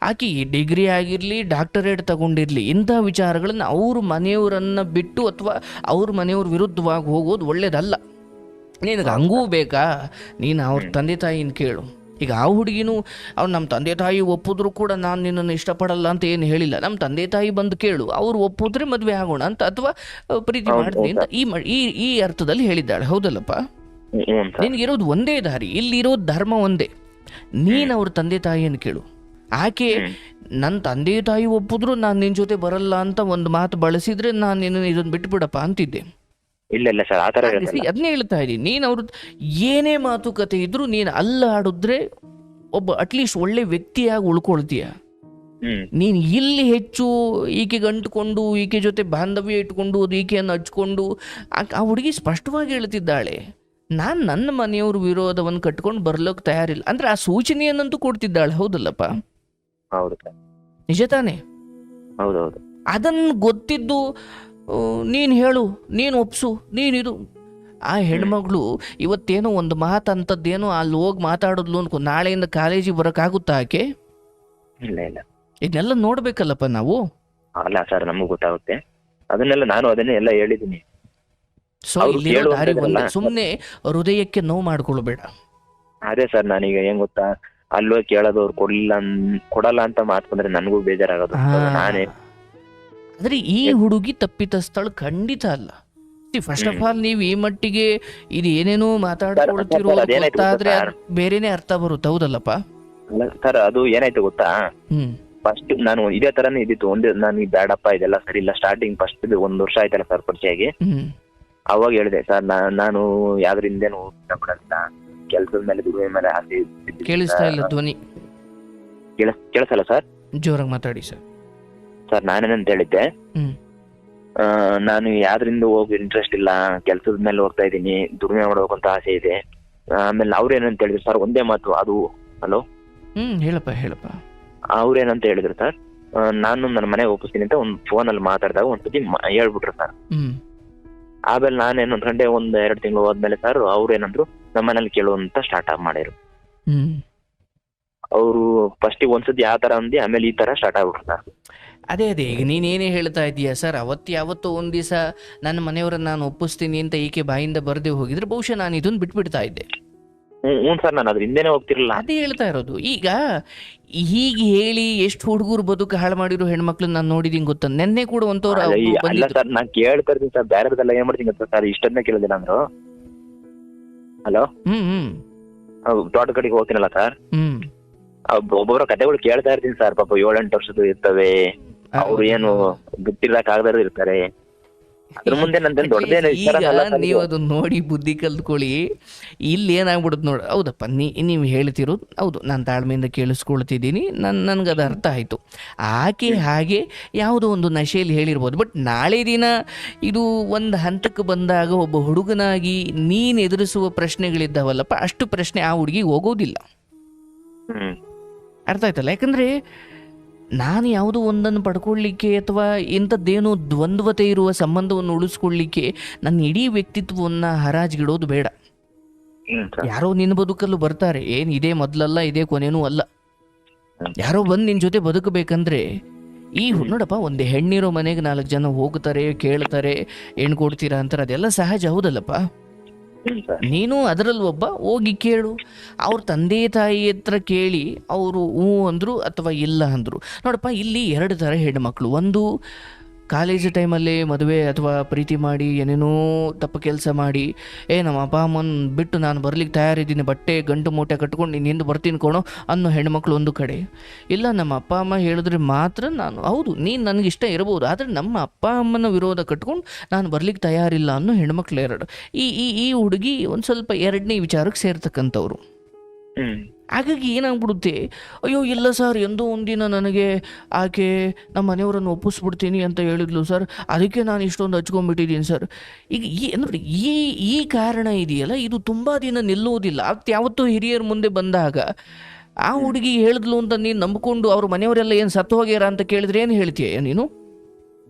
ಆಕೆ ಡಿಗ್ರಿ ಆಗಿರಲಿ, ಡಾಕ್ಟರೇಟ್ ತಗೊಂಡಿರಲಿ, ಇಂಥ ವಿಚಾರಗಳನ್ನು ಅವ್ರ ಮನೆಯವರನ್ನು ಬಿಟ್ಟು ಅಥವಾ ಅವ್ರ ಮನೆಯವ್ರ ವಿರುದ್ಧವಾಗಿ ಹೋಗೋದು ಒಳ್ಳೇದಲ್ಲ. ನಿನಗೆ ಹಂಗೂ ಬೇಕಾ, ನೀನು ಅವ್ರ ತಂದೆ ತಾಯಿನ ಕೇಳು. ಈಗ ಆ ಹುಡುಗಿನೂ ಅವ್ರು ನಮ್ಮ ತಂದೆ ತಾಯಿ ಒಪ್ಪಿದ್ರು ಕೂಡ ನಾನು ನಿನ್ನನ್ನು ಇಷ್ಟಪಡಲ್ಲ ಅಂತ ಏನು ಹೇಳಿಲ್ಲ. ನಮ್ಮ ತಂದೆ ತಾಯಿ ಬಂದು ಕೇಳು, ಅವ್ರು ಒಪ್ಪಿದ್ರೆ ಮದುವೆ ಆಗೋಣ ಅಂತ ಅಥವಾ ಪ್ರೀತಿ ಮಾಡ್ತೀನಿ ಅಂತ ಈ ಅರ್ಥದಲ್ಲಿ ಹೇಳಿದ್ದಾಳೆ, ಹೌದಲ್ಲಪ್ಪ? ನಿನಗಿರೋದು ಒಂದೇ ದಾರಿ, ಇಲ್ಲಿರೋದು ಧರ್ಮ ಒಂದೇ. ನೀನು ಅವ್ರ ತಂದೆ ತಾಯಿಯನ್ನು ಕೇಳು. ಆಕೆ ನನ್ನ ತಂದೆ ತಾಯಿ ಒಪ್ಪಿದ್ರು ನಾನು ನಿನ್ನ ಜೊತೆ ಬರಲ್ಲ ಅಂತ ಒಂದು ಮಾತು ಬಳಸಿದ್ರೆ ನಾನು ನಿನ್ನ ಇದನ್ನು ಬಿಟ್ಬಿಡಪ್ಪ ಅಂತಿದ್ದೆ. ಇಲ್ಲ ಸರ್, ಆ ತರ ಇರಲ್ಲ. ಅದನ್ನೇ ಹೇಳ್ತಾ ಇದ್ದೀನಿ, ನೀನು ಅವ್ರ ಏನೇ ಮಾತುಕತೆ ಇದ್ರು ನೀನು ಅಲ್ಲಾಡಿದ್ರೆ ಒಬ್ಬ ಅಟ್ಲೀಸ್ಟ್ ಒಳ್ಳೆ ವ್ಯಕ್ತಿಯಾಗಿ ಉಳ್ಕೊಳ್ತೀಯ. ನೀನು ಇಲ್ಲಿ ಹೆಚ್ಚು ಈಕೆಗೆ ಅಂಟ್ಕೊಂಡು ಈಕೆ ಜೊತೆ ಬಾಂಧವ್ಯ ಇಟ್ಕೊಂಡು ಅದು ಈಕೆಯನ್ನು ಹಚ್ಕೊಂಡು ಆ ಹುಡುಗಿ ಸ್ಪಷ್ಟವಾಗಿ ಹೇಳ್ತಿದ್ದಾಳೆ, ನಾನು ನನ್ನ ಮನೆಯವ್ರ ವಿರೋಧವನ್ನು ಕಟ್ಕೊಂಡು ಬರ್ಲೋಕೆ ತಯಾರಿಲ್ಲ ಅಂದ್ರೆ ಆ ಸೂಚನೆಯನ್ನಂತೂ ಕೊಡ್ತಿದ್ದಾಳೆ. ಹೌದಲ್ಲಪ್ಪ? ಹೌದು, ನಿಜ ತಾನೆ? ಹೌದೌದು. ಅದನ್ನು ಗೊತ್ತಿದ್ದು ನೀನು ಹೇಳು, ನೀನು ಒಪ್ಸು, ನೀನಿದು. ಆ ಹೆಣ್ಮಗಳು ಇವತ್ತೇನೋ ಒಂದು ಮಾತಂಥದ್ದೇನೋ ಅಲ್ಲಿ ಹೋಗಿ ಮಾತಾಡೋದ್ಲು ಅನ್ಕೊ, ನಾಳೆಯಿಂದ ಕಾಲೇಜಿಗೆ ಬರೋಕ್ಕಾಗುತ್ತಾ ಆಕೆ? ಇಲ್ಲ. ಇದನ್ನೆಲ್ಲ ನೋಡ್ಬೇಕಲ್ಲಪ್ಪ ನಾವು. ಅಲ್ಲ ಸರ್, ನಮಗೂ ಗೊತ್ತಾಗುತ್ತೆ ಅದನ್ನೆಲ್ಲ, ನಾನು ಅದನ್ನೇ ಎಲ್ಲ ಹೇಳಿದ್ದೀನಿ. ಸೊ ಇಲ್ಲಿ ದಾರಿ ಒಂದೇ, ಸುಮ್ಮನೆ ಹೃದಯಕ್ಕೆ ನೋವು ಮಾಡ್ಕೊಳ್ಬೇಡ. ಅದೇ ಸರ್, ನಾನೀಗ ಏನ್ ಗೊತ್ತಾ, ಅಲ್ಲೋ ಕೇಳೋದವ್ರು ಕೊಡಲ್ಲ ಅಂತ ಮಾತು ಬಂದ್ರೆ ನನಗೂ ಬೇಜಾರಾಗೋದು. ನಾನೇ ಆದ್ರೆ ಈ ಹುಡುಗಿ ತಪ್ಪಿತಸ್ಥಳು ಖಂಡಿತ ಅಲ್ಲ. ಫಸ್ಟ್ ಆಫ್ ಆಲ್ ನೀವು ಈ ಮಟ್ಟಿಗೆ ಇದು ಏನೇನೋ ಮಾತಾಡ್ಕೊಳ್ತಿರೋ ಗೊತ್ತಾದ್ರೆ ಬೇರೆನೆ ಅರ್ಥ ಬರುತ್ತೆ. ಹೌದಲ್ಲಪ್ಪ? ಸರ್, ಅದು ಏನಾಯ್ತು ಗೊತ್ತಾ, ಫಸ್ಟ್ ನಾನು ಇದೇ ತರಾನೇ ಇದ್ದಿತ್ತು. ನಾನು ಬೇಡಪ್ಪ ಇದೆಲ್ಲ ಸರಿ ಇಲ್ಲ. ಸ್ಟಾರ್ಟಿಂಗ್ ಫಸ್ಟ್ 1 ವರ್ಷ ಆಯ್ತಲ್ಲ ಸರ್ ಪರಿಚಯ ಆಗಿ, ಅವಾಗ ಹೇಳಿದೆ ಸರ್, ನಾನು ಯಾವ್ದ್ರಿಂದೇನು ಬಿಡಲ್ಲ, ಕೆಲ್ಸದ ಮೇಲೆ ದುಡಿಮೆ ಮೇಲೆ ಆಸೆ. ಕೇಳಿಸ್ತಾ ಇಲ್ಲ ಧ್ವನಿ? ಕೇಳಿಸಲ್ಲ ಸರ್? ಜೋರಾಗಿ ಮಾತಾಡಿ ಸರ್. ಸರ್, ನಾನೇನಂತ ಹೇಳಿದ್ದೆ, ನಾನು ಯಾವ್ದ್ರಿಂದ ಹೋಗಿ ಇಂಟ್ರೆಸ್ಟ್ ಇಲ್ಲ, ಕೆಲ್ಸದ ಮೇಲೆ ಹೋಗ್ತಾ ಇದ್ದೀನಿ, ದುಡಿಮೆ ಮಾಡ್ಬೇಕಂತ ಆಸೆ ಇದೆ. ಆಮೇಲೆ ಅವ್ರೇನಂತ ಹೇಳಿದ್ರು ಸರ್, ಒಂದೇ ಮಾತು ಅದು. ಹಲೋ, ಹೇಳಪ್ಪ. ಅವ್ರೇನಂತ ಹೇಳಿದ್ರು ಸರ್, ನಾನು ನನ್ನ ಮನೆಗೆ ಒಪ್ಪಿಸ್ತೀನಿ ಅಂತ ಒಂದು ಫೋನಲ್ಲಿ ಮಾತಾಡಿದಾಗ ಒಂದ್ಸತಿ ಹೇಳ್ಬಿಟ್ರು ಸರ್. ಆಮೇಲೆ ನಾನೇನು ಅನ್ಕೊಂಡೆ, 1-2 ತಿಂಗಳು ಹೋದ್ಮೇಲೆ ಸರ್ ಅವ್ರೇನಂದ್ರು, ನಮ್ಮ ಮನೇಲಿ ಕೇಳುವಂತ ಸ್ಟಾರ್ಟ್ ಮಾಡಿರು. ಅವರು ಫಸ್ಟಿಗೆ ಒಂದ್ಸತಿ ಯಾವ ತರ ಅಂದಿ, ಆಮೇಲೆ ಈ ತರ ಸ್ಟಾರ್ಟ್ ಆಗ್ಬಿಟ್ರು ಸರ್. ಅದೇ ಈಗ ನೀನೇನೇ ಹೇಳ್ತಾ ಇದೀಯ ಸರ್, ಯಾವತ್ತೋ ಒಂದ್ ದಿವಸ ನನ್ನ ಮನೆಯವ್ರನ್ನ ನಾನು ಒಪ್ಪಿಸ್ತೀನಿ ಅಂತ ಈಕೆ ಬಾಯಿಂದ ಬರದೆ ಹೋಗಿದ್ರೆ ಬಹುಶಃ ನಾನು ಇದನ್ನ ಬಿಟ್ಬಿಡ್ತಾ ಇದ್ದೆ. ಹ್ಞೂ ಸರ್, ನಾನು ಅದ್ರ ಹಿಂದೆನೆ ಹೋಗ್ತಿರ್ಲಿಲ್ಲ. ಅದೇ ಹೇಳ್ತಾ ಇರೋದು. ಈಗ ಹೀಗೆ ಹೇಳಿ ಎಷ್ಟು ಹುಡುಗರು ಬದುಕು ಹಾಳು ಮಾಡಿರೋ ಹೆಣ್ಮಕ್ಳನ್ನ ನಾನು ನೋಡಿದೀನಿ ಗೊತ್ತ. ನೆನ್ನೆ ಕೂಡ ಒಂತವ್ರು ಅಲ್ಲ ಸರ್, ನಾನು ಕೇಳ್ತಾ ಇರ್ತೀನಿ ಸರ್, ಬೇರೆದೆಲ್ಲ ಏನ್ ಮಾಡ್ತೀನಿ ಗೊತ್ತಾ ಸರ್, ಇಷ್ಟನ್ನೇ ಕೇಳಿದೆ ನಾನು. ಹಲೋ, ತೋಟ ಕಡೆಗೆ ಹೋಗ್ತೀನಲ್ಲ ಸರ್, ಒಬ್ಬೊಬ್ಬರ ಕಥೆಗಳು ಕೇಳ್ತಾ ಇರ್ತೀನಿ ಸರ್. ಪಾಪ 7-8 ವರ್ಷದ್ದು ಇರ್ತವೆ, ಅವ್ರು ಏನು ಗೊತ್ತಿರಕ್ ಆಗದಾರು ಇರ್ತಾರೆ. ಅದ್ರ ಮುಂದೆ ಈಗ ನೀವು ಅದನ್ನ ನೋಡಿ ಬುದ್ಧಿ ಕಲ್ತ್ಕೊಳ್ಳಿ. ಇಲ್ಲಿ ಏನಾಗ್ಬಿಡುತ್ತೆ ನೋಡಿ. ಹೌದಪ್ಪ, ನೀವು ಹೇಳ್ತಿರೋದು ಹೌದು, ನಾನು ತಾಳ್ಮೆಯಿಂದ ಕೇಳಿಸ್ಕೊಳ್ತಿದ್ದೀನಿ, ನನ್ಗದು ಅರ್ಥ ಆಯಿತು. ಆಕೆ ಹಾಗೆ ಯಾವುದೋ ಒಂದು ನಶೆಯಲ್ಲಿ ಹೇಳಿರ್ಬೋದು. ಬಟ್ ನಾಳೆ ದಿನ ಇದು ಒಂದು ಹಂತಕ್ಕೆ ಬಂದಾಗ ಒಬ್ಬ ಹುಡುಗನಾಗಿ ನೀನು ಎದುರಿಸುವ ಪ್ರಶ್ನೆಗಳಿದ್ದಾವಲ್ಲಪ್ಪ, ಅಷ್ಟು ಪ್ರಶ್ನೆ ಆ ಹುಡುಗಿಗೆ ಹೋಗೋದಿಲ್ಲ. ಅರ್ಥ ಆಯ್ತಲ್ಲ? ಯಾಕಂದರೆ ನಾನು ಯಾವುದೋ ಒಂದನ್ನು ಪಡ್ಕೊಳ್ಳಿಕ್ಕೆ ಅಥವಾ ಇಂಥದ್ದೇನೋ ದ್ವಂದ್ವತೆ ಇರುವ ಸಂಬಂಧವನ್ನು ಉಳಿಸ್ಕೊಳ್ಳಿಕ್ಕೆ ನನ್ನ ಇಡೀ ವ್ಯಕ್ತಿತ್ವವನ್ನು ಹರಾಜಿಗಿಡೋದು ಬೇಡ. ಯಾರೋ ನಿನ್ನ ಬದುಕಲ್ಲೂ ಬರ್ತಾರೆ, ಏನು ಇದೇ ಮೊದಲಲ್ಲ ಇದೇ ಕೊನೆನೂ ಅಲ್ಲ. ಯಾರೋ ಬಂದು ನಿನ್ನ ಜೊತೆ ಬದುಕಬೇಕಂದ್ರೆ ನೋಡಪ್ಪ, ಒಂದು ಹೆಣ್ಣಿರೋ ಮನೆಗೆ 4 ಜನ ಹೋಗ್ತಾರೆ, ಕೇಳ್ತಾರೆ, ಹೆಣ್ಣು ಕೊಡ್ತೀರಾ ಅಂತಾರೆ, ಅದೆಲ್ಲ ಸಹಜ. ಹೌದಲ್ಲಪ್ಪ? ನೀನು ಅದರಲ್ಲಿ ಒಬ್ಬ. ಹೋಗಿ ಕೇಳು, ಅವ್ರ ತಂದೆ ತಾಯಿ ಹತ್ರ ಕೇಳಿ ಅವರು ಹ್ಞೂ ಅಂದರು ಅಥವಾ ಇಲ್ಲ ಅಂದರು. ನೋಡಪ್ಪ, ಇಲ್ಲಿ 2 ಥರ ಹೆಣ್ಮಕ್ಳು. ಒಂದು ಕಾಲೇಜ್ ಟೈಮಲ್ಲಿ ಮದುವೆ ಅಥವಾ ಪ್ರೀತಿ ಮಾಡಿ ಏನೇನೋ ತಪ್ಪು ಕೆಲಸ ಮಾಡಿ, ನಮ್ಮ ಅಪ್ಪ ಅಮ್ಮನ ಬಿಟ್ಟು ನಾನು ಬರ್ಲಿಕ್ಕೆ ತಯಾರಿದ್ದೀನಿ, ಬಟ್ಟೆ ಗಂಟು ಮೂಟೆ ಕಟ್ಕೊಂಡು ನೀನು ಹಿಂದೆ ಬರ್ತೀನಿ ಕೊಣೋ ಅನ್ನೋ ಹೆಣ್ಮಕ್ಳು ಒಂದು ಕಡೆ. ಇಲ್ಲ, ನಮ್ಮ ಅಪ್ಪ ಅಮ್ಮ ಹೇಳಿದ್ರೆ ಮಾತ್ರ ನಾನು, ಹೌದು ನೀನು ನನಗಿಷ್ಟ ಇರ್ಬೋದು, ಆದರೆ ನಮ್ಮ ಅಪ್ಪ ಅಮ್ಮನ ವಿರೋಧ ಕಟ್ಕೊಂಡು ನಾನು ಬರ್ಲಿಕ್ಕೆ ತಯಾರಿಲ್ಲ ಅನ್ನೋ ಹೆಣ್ಮಕ್ಳು 2. ಈ ಹುಡುಗಿ ಒಂದು ಸ್ವಲ್ಪ 2ನೇ ವಿಚಾರಕ್ಕೆ ಸೇರ್ತಕ್ಕಂಥವ್ರು. ಹಾಗಾಗಿ ಏನಾಗ್ಬಿಡುತ್ತೆ, ಅಯ್ಯೋ ಇಲ್ಲ ಸರ್, ಎಂದೋ ಒಂದಿನ ನನಗೆ ಆಕೆ ನಮ್ಮ ಮನೆಯವರನ್ನು ಒಪ್ಪಿಸ್ಬಿಡ್ತೀನಿ ಅಂತ ಹೇಳಿದ್ಲು ಸರ್, ಅದಕ್ಕೆ ನಾನು ಇಷ್ಟೊಂದು ಹಚ್ಕೊಂಡ್ಬಿಟ್ಟಿದ್ದೀನಿ ಸರ್. ಈಗ ನೋಡಿ, ಈ ಕಾರಣ ಇದೆಯಲ್ಲ, ಇದು ತುಂಬ ದಿನ ನಿಲ್ಲುವುದಿಲ್ಲ. ಯಾವತ್ತೂ ಹಿರಿಯರ ಮುಂದೆ ಬಂದಾಗ ಆ ಹುಡುಗಿ ಹೇಳಿದ್ಲು ಅಂತ ನೀನು ನಂಬಿಕೊಂಡು ಅವ್ರ ಮನೆಯವರೆಲ್ಲ ಏನು ಸತ್ತು ಹೋಗ್ಯಾರ ಅಂತ ಕೇಳಿದ್ರೆ ಏನು ಹೇಳ್ತೀಯ ನೀನು?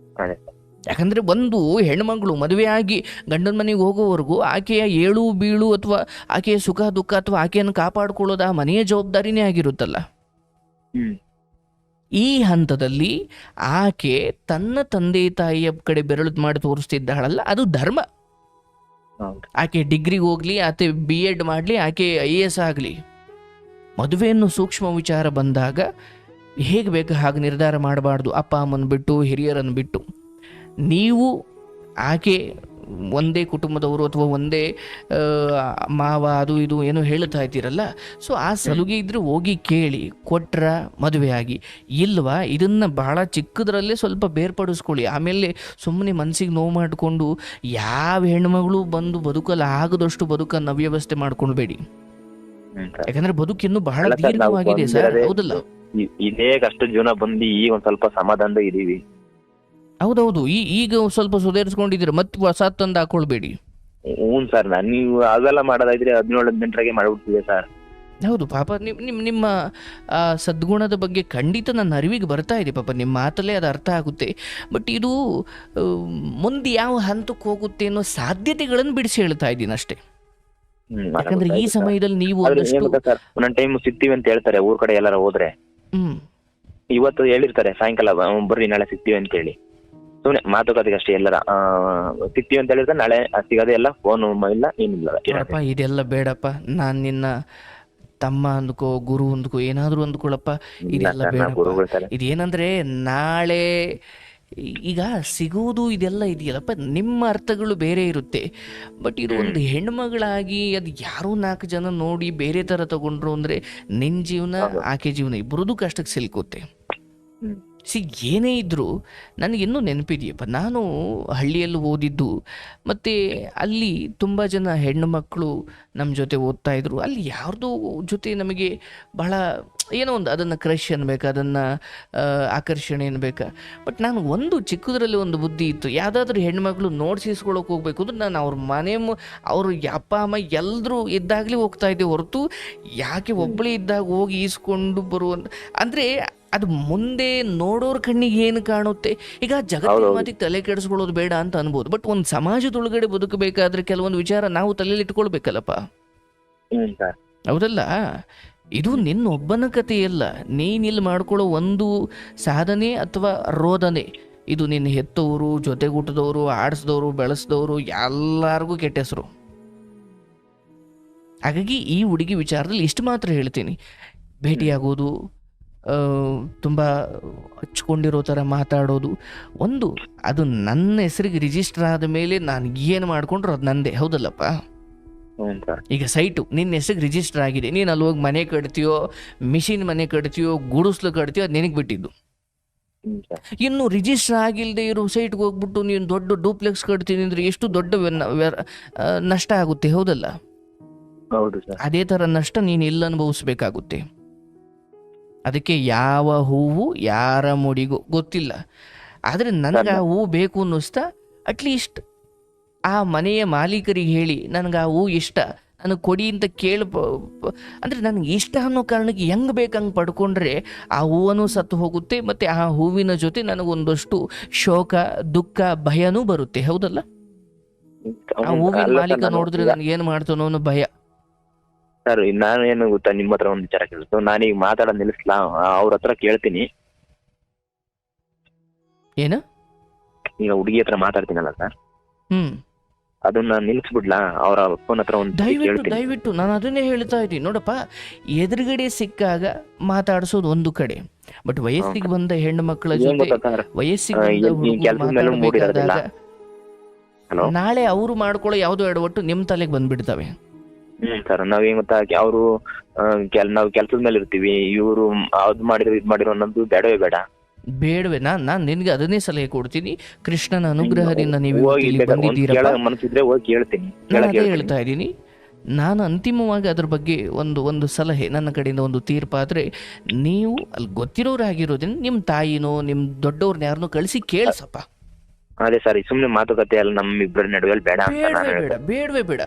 ಯಾಕಂದರೆ ಒಂದು ಹೆಣ್ಮಗಳು ಮದುವೆಯಾಗಿ ಗಂಡನ ಮನೆಗೆ ಹೋಗೋವರೆಗೂ ಆಕೆಯ ಏಳು ಬೀಳು ಅಥವಾ ಆಕೆಯ ಸುಖ ದುಃಖ ಅಥವಾ ಆಕೆಯನ್ನು ಕಾಪಾಡಿಕೊಳ್ಳೋದು ಆ ಮನೆಯ ಜವಾಬ್ದಾರಿನೇ ಆಗಿರುತ್ತಲ್ಲ. ಈ ಹಂತದಲ್ಲಿ ಆಕೆ ತನ್ನ ತಂದೆ ತಾಯಿಯ ಕಡೆ ಬೆರಳು ಮಾಡಿ ತೋರಿಸ್ತಿದ್ದಾಳಲ್ಲ, ಅದು ಧರ್ಮ. ಆಕೆ ಡಿಗ್ರಿಗೆ ಹೋಗ್ಲಿ, ಆಕೆ BEd ಮಾಡಲಿ, ಆಕೆ IAS ಆಗಲಿ, ಮದುವೆಯನ್ನು ಸೂಕ್ಷ್ಮ ವಿಚಾರ ಬಂದಾಗ ಹೇಗೆ ಬೇಕು ಹಾಗೆ ನಿರ್ಧಾರ ಮಾಡಬಾರ್ದು. ಅಪ್ಪ ಅಮ್ಮನ ಬಿಟ್ಟು, ಹಿರಿಯರನ್ನು ಬಿಟ್ಟು. ನೀವು ಆಕೆ ಒಂದೇ ಕುಟುಂಬದವರು ಅಥವಾ ಒಂದೇ ಮಾವ ಅದು ಇದು ಏನೋ ಹೇಳ್ತಾ ಇದ್ದೀರಲ್ಲ, ಸೊ ಆ ಸಲುಗೆ ಇದ್ರೆ ಹೋಗಿ ಕೇಳಿ ಕೊಟ್ರ ಮದುವೆ ಆಗಿ, ಇಲ್ವಾ ಇದನ್ನ ಬಹಳ ಚಿಕ್ಕದ್ರಲ್ಲೇ ಸ್ವಲ್ಪ ಬೇರ್ಪಡಿಸ್ಕೊಳ್ಳಿ. ಆಮೇಲೆ ಸುಮ್ಮನೆ ಮನಸ್ಸಿಗೆ ನೋವು ಮಾಡಿಕೊಂಡು ಯಾವ ಹೆಣ್ಮಗಳು ಬಂದು ಬದುಕಲ್ಲ ಆಗದಷ್ಟು ಬದುಕನ್ನು ಅವ್ಯವಸ್ಥೆ ಮಾಡ್ಕೊಳ್ಬೇಡಿ. ಯಾಕಂದ್ರೆ ಬದುಕಿನ್ನು ಬಹಳ ದೀರ್ಘವಾಗಿದೆ ಸರ್, ಹೌದಲ್ಲ? ಇದೇ ಕಷ್ಟ ಜೀವನ ಬಂದು ಈಗ ಒಂದ್ ಸ್ವಲ್ಪ ಸಮಾಧಾನದ ಇದೀವಿ. ಹೌದೌದು, ಈಗ ಸ್ವಲ್ಪ ಸುಧಾರಿಸ್ಕೊಂಡಿದ್ದೀರ, ಮತ್ತೆ ಹೊಸ ತಂದು ಹಾಕೊಳ್ಬೇಡಿ. ಹ್ಞೂ ಸರ್, ನೀವು ಅವೆಲ್ಲ ಮಾಡೋದಾದ್ರೆ 17-18 ಮಾಡ್ಬಿಡ್ತೀವಿ ಸರ್. ಹೌದು ಪಾಪ, ನಿಮ್ಮ ಸದ್ಗುಣದ ಬಗ್ಗೆ ಖಂಡಿತ ನನ್ನ ಅರಿವಿಗೆ ಬರ್ತಾ ಇದೆ ಪಾಪ, ನಿಮ್ಮ ಮಾತಲ್ಲೇ ಅದು ಅರ್ಥ ಆಗುತ್ತೆ. ಬಟ್ ಇದು ಮುಂದೆ ಯಾವ ಹಂತಕ್ಕೆ ಹೋಗುತ್ತೆ ಅನ್ನೋ ಸಾಧ್ಯತೆಗಳನ್ನು ಬಿಡಿಸಿ ಹೇಳ್ತಾ ಇದ್ದೀನಿ ಅಷ್ಟೇ. ಯಾಕಂದ್ರೆ ಈ ಸಮಯದಲ್ಲಿ ನೀವು ಒಂದೊಂದ್ ಟೈಮ್ ಸಿಗ್ತೀವಿ ಅಂತ ಹೇಳ್ತಾರೆ ಊರ್ ಕಡೆ ಎಲ್ಲಾರ ಹೋದ್ರೆ. ಇವತ್ತು ಹೇಳಿರ್ತಾರೆ ಸಾಯಂಕಾಲ ಬರ್ರಿ ನಾಳೆ ಸಿಗ್ತೀವಿ ಅಂತ ಹೇಳಿ, ಸುಮ್ನೆ ಮಾತುಕತೆಗೆ ಅಷ್ಟೇ. ಎಲ್ಲರ ಸಿಗ್ತೀವಿ ಅಂತ ಹೇಳಿದ್ರೆ ನಾಳೆ ಸಿಗದೆ ಎಲ್ಲ ಫೋನ್ ಇಲ್ಲ ಏನಿಲ್ಲ. ಇದೆಲ್ಲ ಬೇಡಪ್ಪ, ನಾನ್ ನಿನ್ನ ತಮ್ಮ ಅಂದ್ಕೋ ಗುರು ಅಂದ್ಕೋ ಏನಾದ್ರು ಅಂದ್ಕೊಳಪ್ಪ, ಇದೆಲ್ಲ ಬೇಡ. ಇದೇನಂದ್ರೆ ನಾಳೆ ಈಗ ಸಿಗುವುದು ಇದೆಲ್ಲ ಇದೆಯಲ್ಲಪ್ಪ, ನಿಮ್ಮ ಅರ್ಥಗಳು ಬೇರೆ ಇರುತ್ತೆ. ಬಟ್ ಇದು ಒಂದು ಹೆಣ್ಮಗಳಾಗಿ ಅದು ಯಾರೋ 4 ಜನ ನೋಡಿ ಬೇರೆ ತರ ತಗೊಂಡ್ರು ಅಂದ್ರೆ ನಿನ್ನ ಜೀವನ ಆಕೆ ಜೀವನ ಇಬ್ಬರದು ಕಷ್ಟಕ್ಕೆ ಸಿಲ್ಕುತ್ತೆ. ಏನೇ ಇದ್ರೂ ನನಗಿನ್ನೂ ನೆನಪಿದೆಯಪ್ಪ, ನಾನು ಹಳ್ಳಿಯಲ್ಲಿ ಓದಿದ್ದು, ಮತ್ತು ಅಲ್ಲಿ ತುಂಬ ಜನ ಹೆಣ್ಣು ಮಕ್ಕಳು ನಮ್ಮ ಜೊತೆ ಓದ್ತಾ ಇದ್ರು. ಅಲ್ಲಿ ಯಾರ್ದೋ ಜೊತೆ ನಮಗೆ ಬಹಳ ಏನೋ ಒಂದು ಅದನ್ನು ಕ್ರಶ್ ಅನ್ಬೇಕು, ಅದನ್ನು ಆಕರ್ಷಣೆ ಅನ್ಬೇಕು. ಬಟ್ ನಾನು ಒಂದು ಚಿಕ್ಕದ್ರಲ್ಲಿ ಒಂದು ಬುದ್ಧಿ ಇತ್ತು, ಯಾವುದಾದ್ರೂ ಹೆಣ್ಮಕ್ಳು ನೋಡ್ಸಿಸ್ಕೊಳಕ್ಕೆ ಹೋಗ್ಬೇಕು ಅಂದ್ರೆ ನಾನು ಅವ್ರ ಮನೆ ಅವ್ರ ಅಪ್ಪ ಅಮ್ಮ ಎಲ್ಲರೂ ಇದ್ದಾಗಲೇ ಹೋಗ್ತಾ ಇದ್ದೆ ಹೊರತು ಯಾಕೆ ಒಬ್ಬಳೇ ಇದ್ದಾಗ ಹೋಗಿ ಈಸ್ಕೊಂಡು ಬರುವಂತ ಅಂದರೆ ಅದು ಮುಂದೆ ನೋಡೋರ್ ಕಣ್ಣಿಗೆ ಏನು ಕಾಣುತ್ತೆ. ಈಗ ಜಗತ್ತಿನ ಮಾತಿಗೆ ತಲೆ ಕೆಡಿಸ್ಕೊಳ್ಳೋದು ಬೇಡ ಅಂತ ಅನ್ಬೋದು, ಬಟ್ ಒಂದು ಸಮಾಜದೊಳಗಡೆ ಬದುಕಬೇಕಾದ್ರೆ ಕೆಲವೊಂದು ವಿಚಾರ ನಾವು ತಲೆಯಲ್ಲಿ ಇಟ್ಕೊಳ್ಬೇಕಲ್ಲಪ್ಪ, ಹೌದಲ್ಲ? ಇದು ನಿನ್ನೊಬ್ಬನ ಕಥೆಯಲ್ಲ, ನೀನಿಲ್ಲಿ ಮಾಡ್ಕೊಳ್ಳೋ ಒಂದು ಸಾಧನೆ ಅಥವಾ ರೋದನೆ, ಇದು ನಿನ್ನ ಹೆತ್ತವರು, ಜೊತೆಗೂಟದವರು, ಆಡಿಸಿದವರು, ಬೆಳೆಸಿದವರು ಎಲ್ಲರಿಗೂ ಕೆಟ್ಟ ಹೆಸರು. ಹಾಗಾಗಿ ಈ ಹುಡುಗಿ ವಿಚಾರದಲ್ಲಿ ಇಷ್ಟು ಮಾತ್ರ ಹೇಳ್ತೀನಿ, ಭೇಟಿಯಾಗೋದು, ತುಂಬ ಹಚ್ಕೊಂಡಿರೋ ಥರ ಮಾತಾಡೋದು ಒಂದು, ಅದು ನನ್ನ ಹೆಸರಿಗೆ ರಿಜಿಸ್ಟರ್ ಆದ ಮೇಲೆ ನಾನು ಏನು ಮಾಡ್ಕೊಂಡ್ರು ಅದು ನಂದೇ, ಹೌದಲ್ಲಪ್ಪ? ಈಗ ಸೈಟು ನಿನ್ನ ಹೆಸರಿಗೆ ರಿಜಿಸ್ಟರ್ ಆಗಿದೆ, ನೀನು ಅಲ್ಲಿ ಹೋಗಿ ಮನೆ ಕಟ್ತೀಯೋ, ಮಿಷಿನ್ ಮನೆ ಕಟ್ತೀಯೋ, ಗುಡಿಸ್ಲು ಕಟ್ತೀಯೋ, ಅದು ನಿನಗೆ ಬಿಟ್ಟಿದ್ದು. ಇನ್ನು ರಿಜಿಸ್ಟರ್ ಆಗಿಲ್ಲದೆ ಇರೋ ಸೈಟ್ಗೆ ಹೋಗ್ಬಿಟ್ಟು ನೀನು ದೊಡ್ಡ ಡೂಪ್ಲೆಕ್ಸ್ ಕಟ್ತೀನಿ ಅಂದರೆ ಎಷ್ಟು ದೊಡ್ಡ ನಷ್ಟ ಆಗುತ್ತೆ, ಹೌದಲ್ಲ? ಅದೇ ಥರ ನಷ್ಟ ನೀನು ಇಲ್ಲ ಅನುಭವಿಸ್ಬೇಕಾಗುತ್ತೆ. ಅದಕ್ಕೆ ಯಾವ ಹೂವು ಯಾರ ಮುಡಿಗೂ ಗೊತ್ತಿಲ್ಲ, ಆದರೆ ನನಗೆ ಆ ಹೂವು ಬೇಕು ಅನ್ನಿಸ್ತಾ ಅಟ್ಲೀಸ್ಟ್ ಆ ಮನೆಯ ಮಾಲೀಕರಿಗೆ ಹೇಳಿ ನನಗೆ ಆ ಹೂವು ಇಷ್ಟ, ನನಗೆ ಕೊಡಿ ಅಂತ ಅಂದರೆ ನನಗೆ ಇಷ್ಟ ಅನ್ನೋ ಕಾರಣಕ್ಕೆ ಹೆಂಗೆ ಬೇಕಂಗೆ ಪಡ್ಕೊಂಡ್ರೆ ಆ ಹೂವನು ಸತ್ತು ಹೋಗುತ್ತೆ, ಮತ್ತು ಆ ಹೂವಿನ ಜೊತೆ ನನಗೊಂದಷ್ಟು ಶೋಕ, ದುಃಖ, ಭಯನೂ ಬರುತ್ತೆ, ಹೌದಲ್ಲ? ಆ ಹೂವಿನ ಮಾಲೀಕ ನೋಡಿದ್ರೆ ನನಗೇನು ಮಾಡ್ತಾನೋ ಅನ್ನೋ ಭಯ. ಸರ್, ನಾನು ಏನು ಗೊತ್ತಾ, ನಿಮ್ಮ ಹತ್ರ ಒಂದು ವಿಚಾರ ಕೇಳಿಸ್ತು, ನಾನೀಗ ಮಾತಾಡೋದು ನಿಲ್ಲಿಸ್ಲಾ, ಅವ್ರ ಹತ್ರ ಕೇಳ್ತೀನಿ. ಏನು? ಈಗ ಹುಡುಗಿ ಹತ್ರ ಮಾತಾಡ್ತೀನಲ್ಲ ಸರ್, ಅದನ್ನ ನಿಲ್ಲಿಸ್ಬಿಡ್ಲಾ? ಅವ್ರ ಫೋನ್ ಹತ್ರ ಒಂದು ದಯವಿಟ್ಟು ನಾನು ಅದನ್ನೇ ಹೇಳ್ತಾ ಇದ್ದೀನಿ ನೋಡಪ್ಪ, ಎದುರುಗಡೆ ಸಿಕ್ಕಾಗ ಮಾತಾಡಿಸೋದು ಒಂದು ಕಡೆ, ಬಟ್ ವಯಸ್ಸಿಗೆ ಬಂದ ಹೆಣ್ಣು ಮಕ್ಕಳ ಜೊತೆ ನಾಳೆ ಅವರು ಮಾಡ್ಕೊಳ್ಳೋ ಯಾವುದೋ ಎಡವಟ್ಟು ನಿಮ್ಮ ತಲೆಗೆ ಬಂದ್ಬಿಡ್ತವೆ. ಸರ್, ನಾವೇನ್ ಗೊತ್ತಾ, ಅವರು ನಾವು ಕೆಲ್ಸದ ಮೇಲೆ ಇರ್ತೀವಿ, ಇವರು ಅದ್ ಮಾಡಿದ್ರು ಇದ್ ಮಾಡಿರೋ ಅನ್ನೋದು ಬೇಡವೇ? ನಾನು ನಿನ್ಗೆ ಅದನ್ನೇ ಸಲಹೆ ಕೊಡ್ತೀನಿ, ಕೃಷ್ಣನ ಅನುಗ್ರಹದಿಂದ ನೀವು ಹೇಳ್ತಾ ಇದ್ದೀನಿ. ನಾನು ಅಂತಿಮವಾಗಿ ಅದ್ರ ಬಗ್ಗೆ ಒಂದು ಸಲಹೆ, ನನ್ನ ಕಡೆಯಿಂದ ಒಂದು ತೀರ್ಪಾದ್ರೆ, ನೀವು ಅಲ್ಲಿ ಗೊತ್ತಿರೋರಾಗಿರೋದ್ರಿಂದ ನಿಮ್ಮ ತಾಯಿನೋ ನಿಮ್ಮ ದೊಡ್ಡವ್ರನ್ನ ಯಾರನ್ನೋ ಕಳಿಸಿ ಕೇಳಿಸಪ್ಪ. ಅದೇ ಸರ್, ಸುಮ್ನೆ ಮಾತುಕತೆ ಎಲ್ಲ ನಮ್ಮಿಬ್ಬರ ನಡುವೆ ಬೇಡವೇ.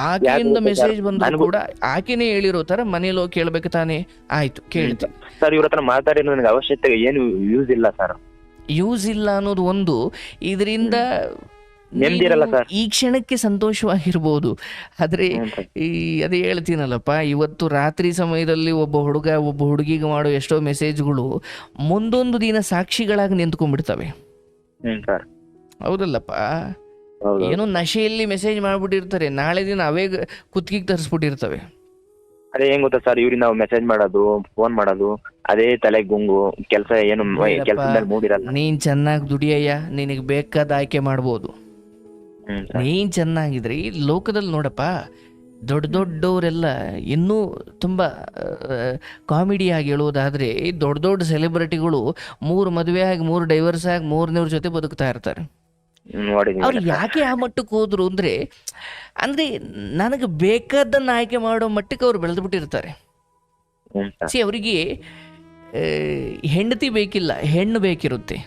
ಆಕೆಯಿಂದ ಮೆಸೇಜ್ ಬಂದ್ರು ಕೂಡ ಆಕೆನೇ ಹೇಳಿರೋ ತರ ಮನೇಲಿ ಹೋಗಿ ಕೇಳ್ಬೇಕು ತಾನೇ? ಆಯ್ತು, ಕೇಳ್ತೀನಿ ಸರ್. ಇವ್ರ ಹತ್ರ ಮಾತಾಡಿ ನನಗೆ ಅವಶ್ಯಕತೆ ಏನು ಯೂಸ್ ಇಲ್ಲ ಸರ್. ಯೂಸ್ ಇಲ್ಲ ಅನ್ನೋದು ಒಂದು, ಇದರಿಂದ ಈ ಕ್ಷಣಕ್ಕೆ ಸಂತೋಷವಾಗಿರ್ಬೋದು, ಆದ್ರೆ ಅದೇ ಹೇಳ್ತೀನಲ್ಲಪ್ಪ, ಇವತ್ತು ರಾತ್ರಿ ಸಮಯದಲ್ಲಿ ಒಬ್ಬ ಹುಡುಗ ಒಬ್ಬ ಹುಡುಗಿಗೆ ಮಾಡೋ ಎಷ್ಟೋ ಮೆಸೇಜ್ಗಳು ಮುಂದೊಂದು ದಿನ ಸಾಕ್ಷಿಗಳಾಗಿ ನಿಂತ್ಕೊಂಡ್ಬಿಡ್ತವೆ, ಹೌದಲ್ಲಪ್ಪ? ಏನೋ ನಶೆಯಲ್ಲಿ ಮೆಸೇಜ್ ಮಾಡ್ಬಿಟ್ಟಿರ್ತಾರೆ, ನಾಳೆ ದಿನ ಅವೇ ಕುತ್ತಿಗೆ ತರಿಸ್ಬಿಟ್ಟಿರ್ತವೆ. ಅದೇ ಹೆಂಗ್ ಗೊತ್ತಾ ಸರ್, ಇವ್ರಿಗೆ ನಾವು ಮೆಸೇಜ್ ಮಾಡೋದು, ಫೋನ್ ಮಾಡೋದು, ಅದೇ ತಲೆ ಗುಂಗು, ಕೆಲಸ ಏನು ಕೆಲಸದಲ್ಲಿ ಮೂಡಿರಲ್ಲ. ನೀನ್ ಚೆನ್ನಾಗಿ ದುಡಿಯಯ್ಯ, ನಿನಗೆ ಬೇಕಾದ ಆಯ್ಕೆ ಮಾಡ್ಬೋದು. ನೀನ್ ಚೆನ್ನಾಗಿದ್ರೆ ಈ ಲೋಕದಲ್ಲಿ ನೋಡಪ್ಪ, ದೊಡ್ಡ ದೊಡ್ಡವರೆಲ್ಲ ಇನ್ನೂ ತುಂಬ ಕಾಮಿಡಿಯಾಗಿ ಹೇಳೋದಾದ್ರೆ ದೊಡ್ಡ ದೊಡ್ಡ ಸೆಲೆಬ್ರಿಟಿಗಳು 3 ಮದುವೆ ಆಗಿ 3 ಡೈವರ್ಸ್ ಆಗಿ 3ನೇವ್ರ ಜೊತೆ ಬದುಕ್ತಾ ಇರ್ತಾರೆ. ಅವ್ರು ಯಾಕೆ ಆ ಮಟ್ಟಕ್ಕೆ ಹೋದ್ರು ಅಂದ್ರೆ ನನಗೆ ಬೇಕಾದನ್ನ ಆಯ್ಕೆ ಮಾಡೋ ಮಟ್ಟಕ್ಕೆ ಅವ್ರು ಬೆಳೆದು ಬಿಟ್ಟಿರ್ತಾರೆ. ಅವರಿಗೆ ಹೆಂಡತಿ ಬೇಕಿಲ್ಲ, ಹೆಣ್ಣು ಬೇಕಿರುತ್ತೆ.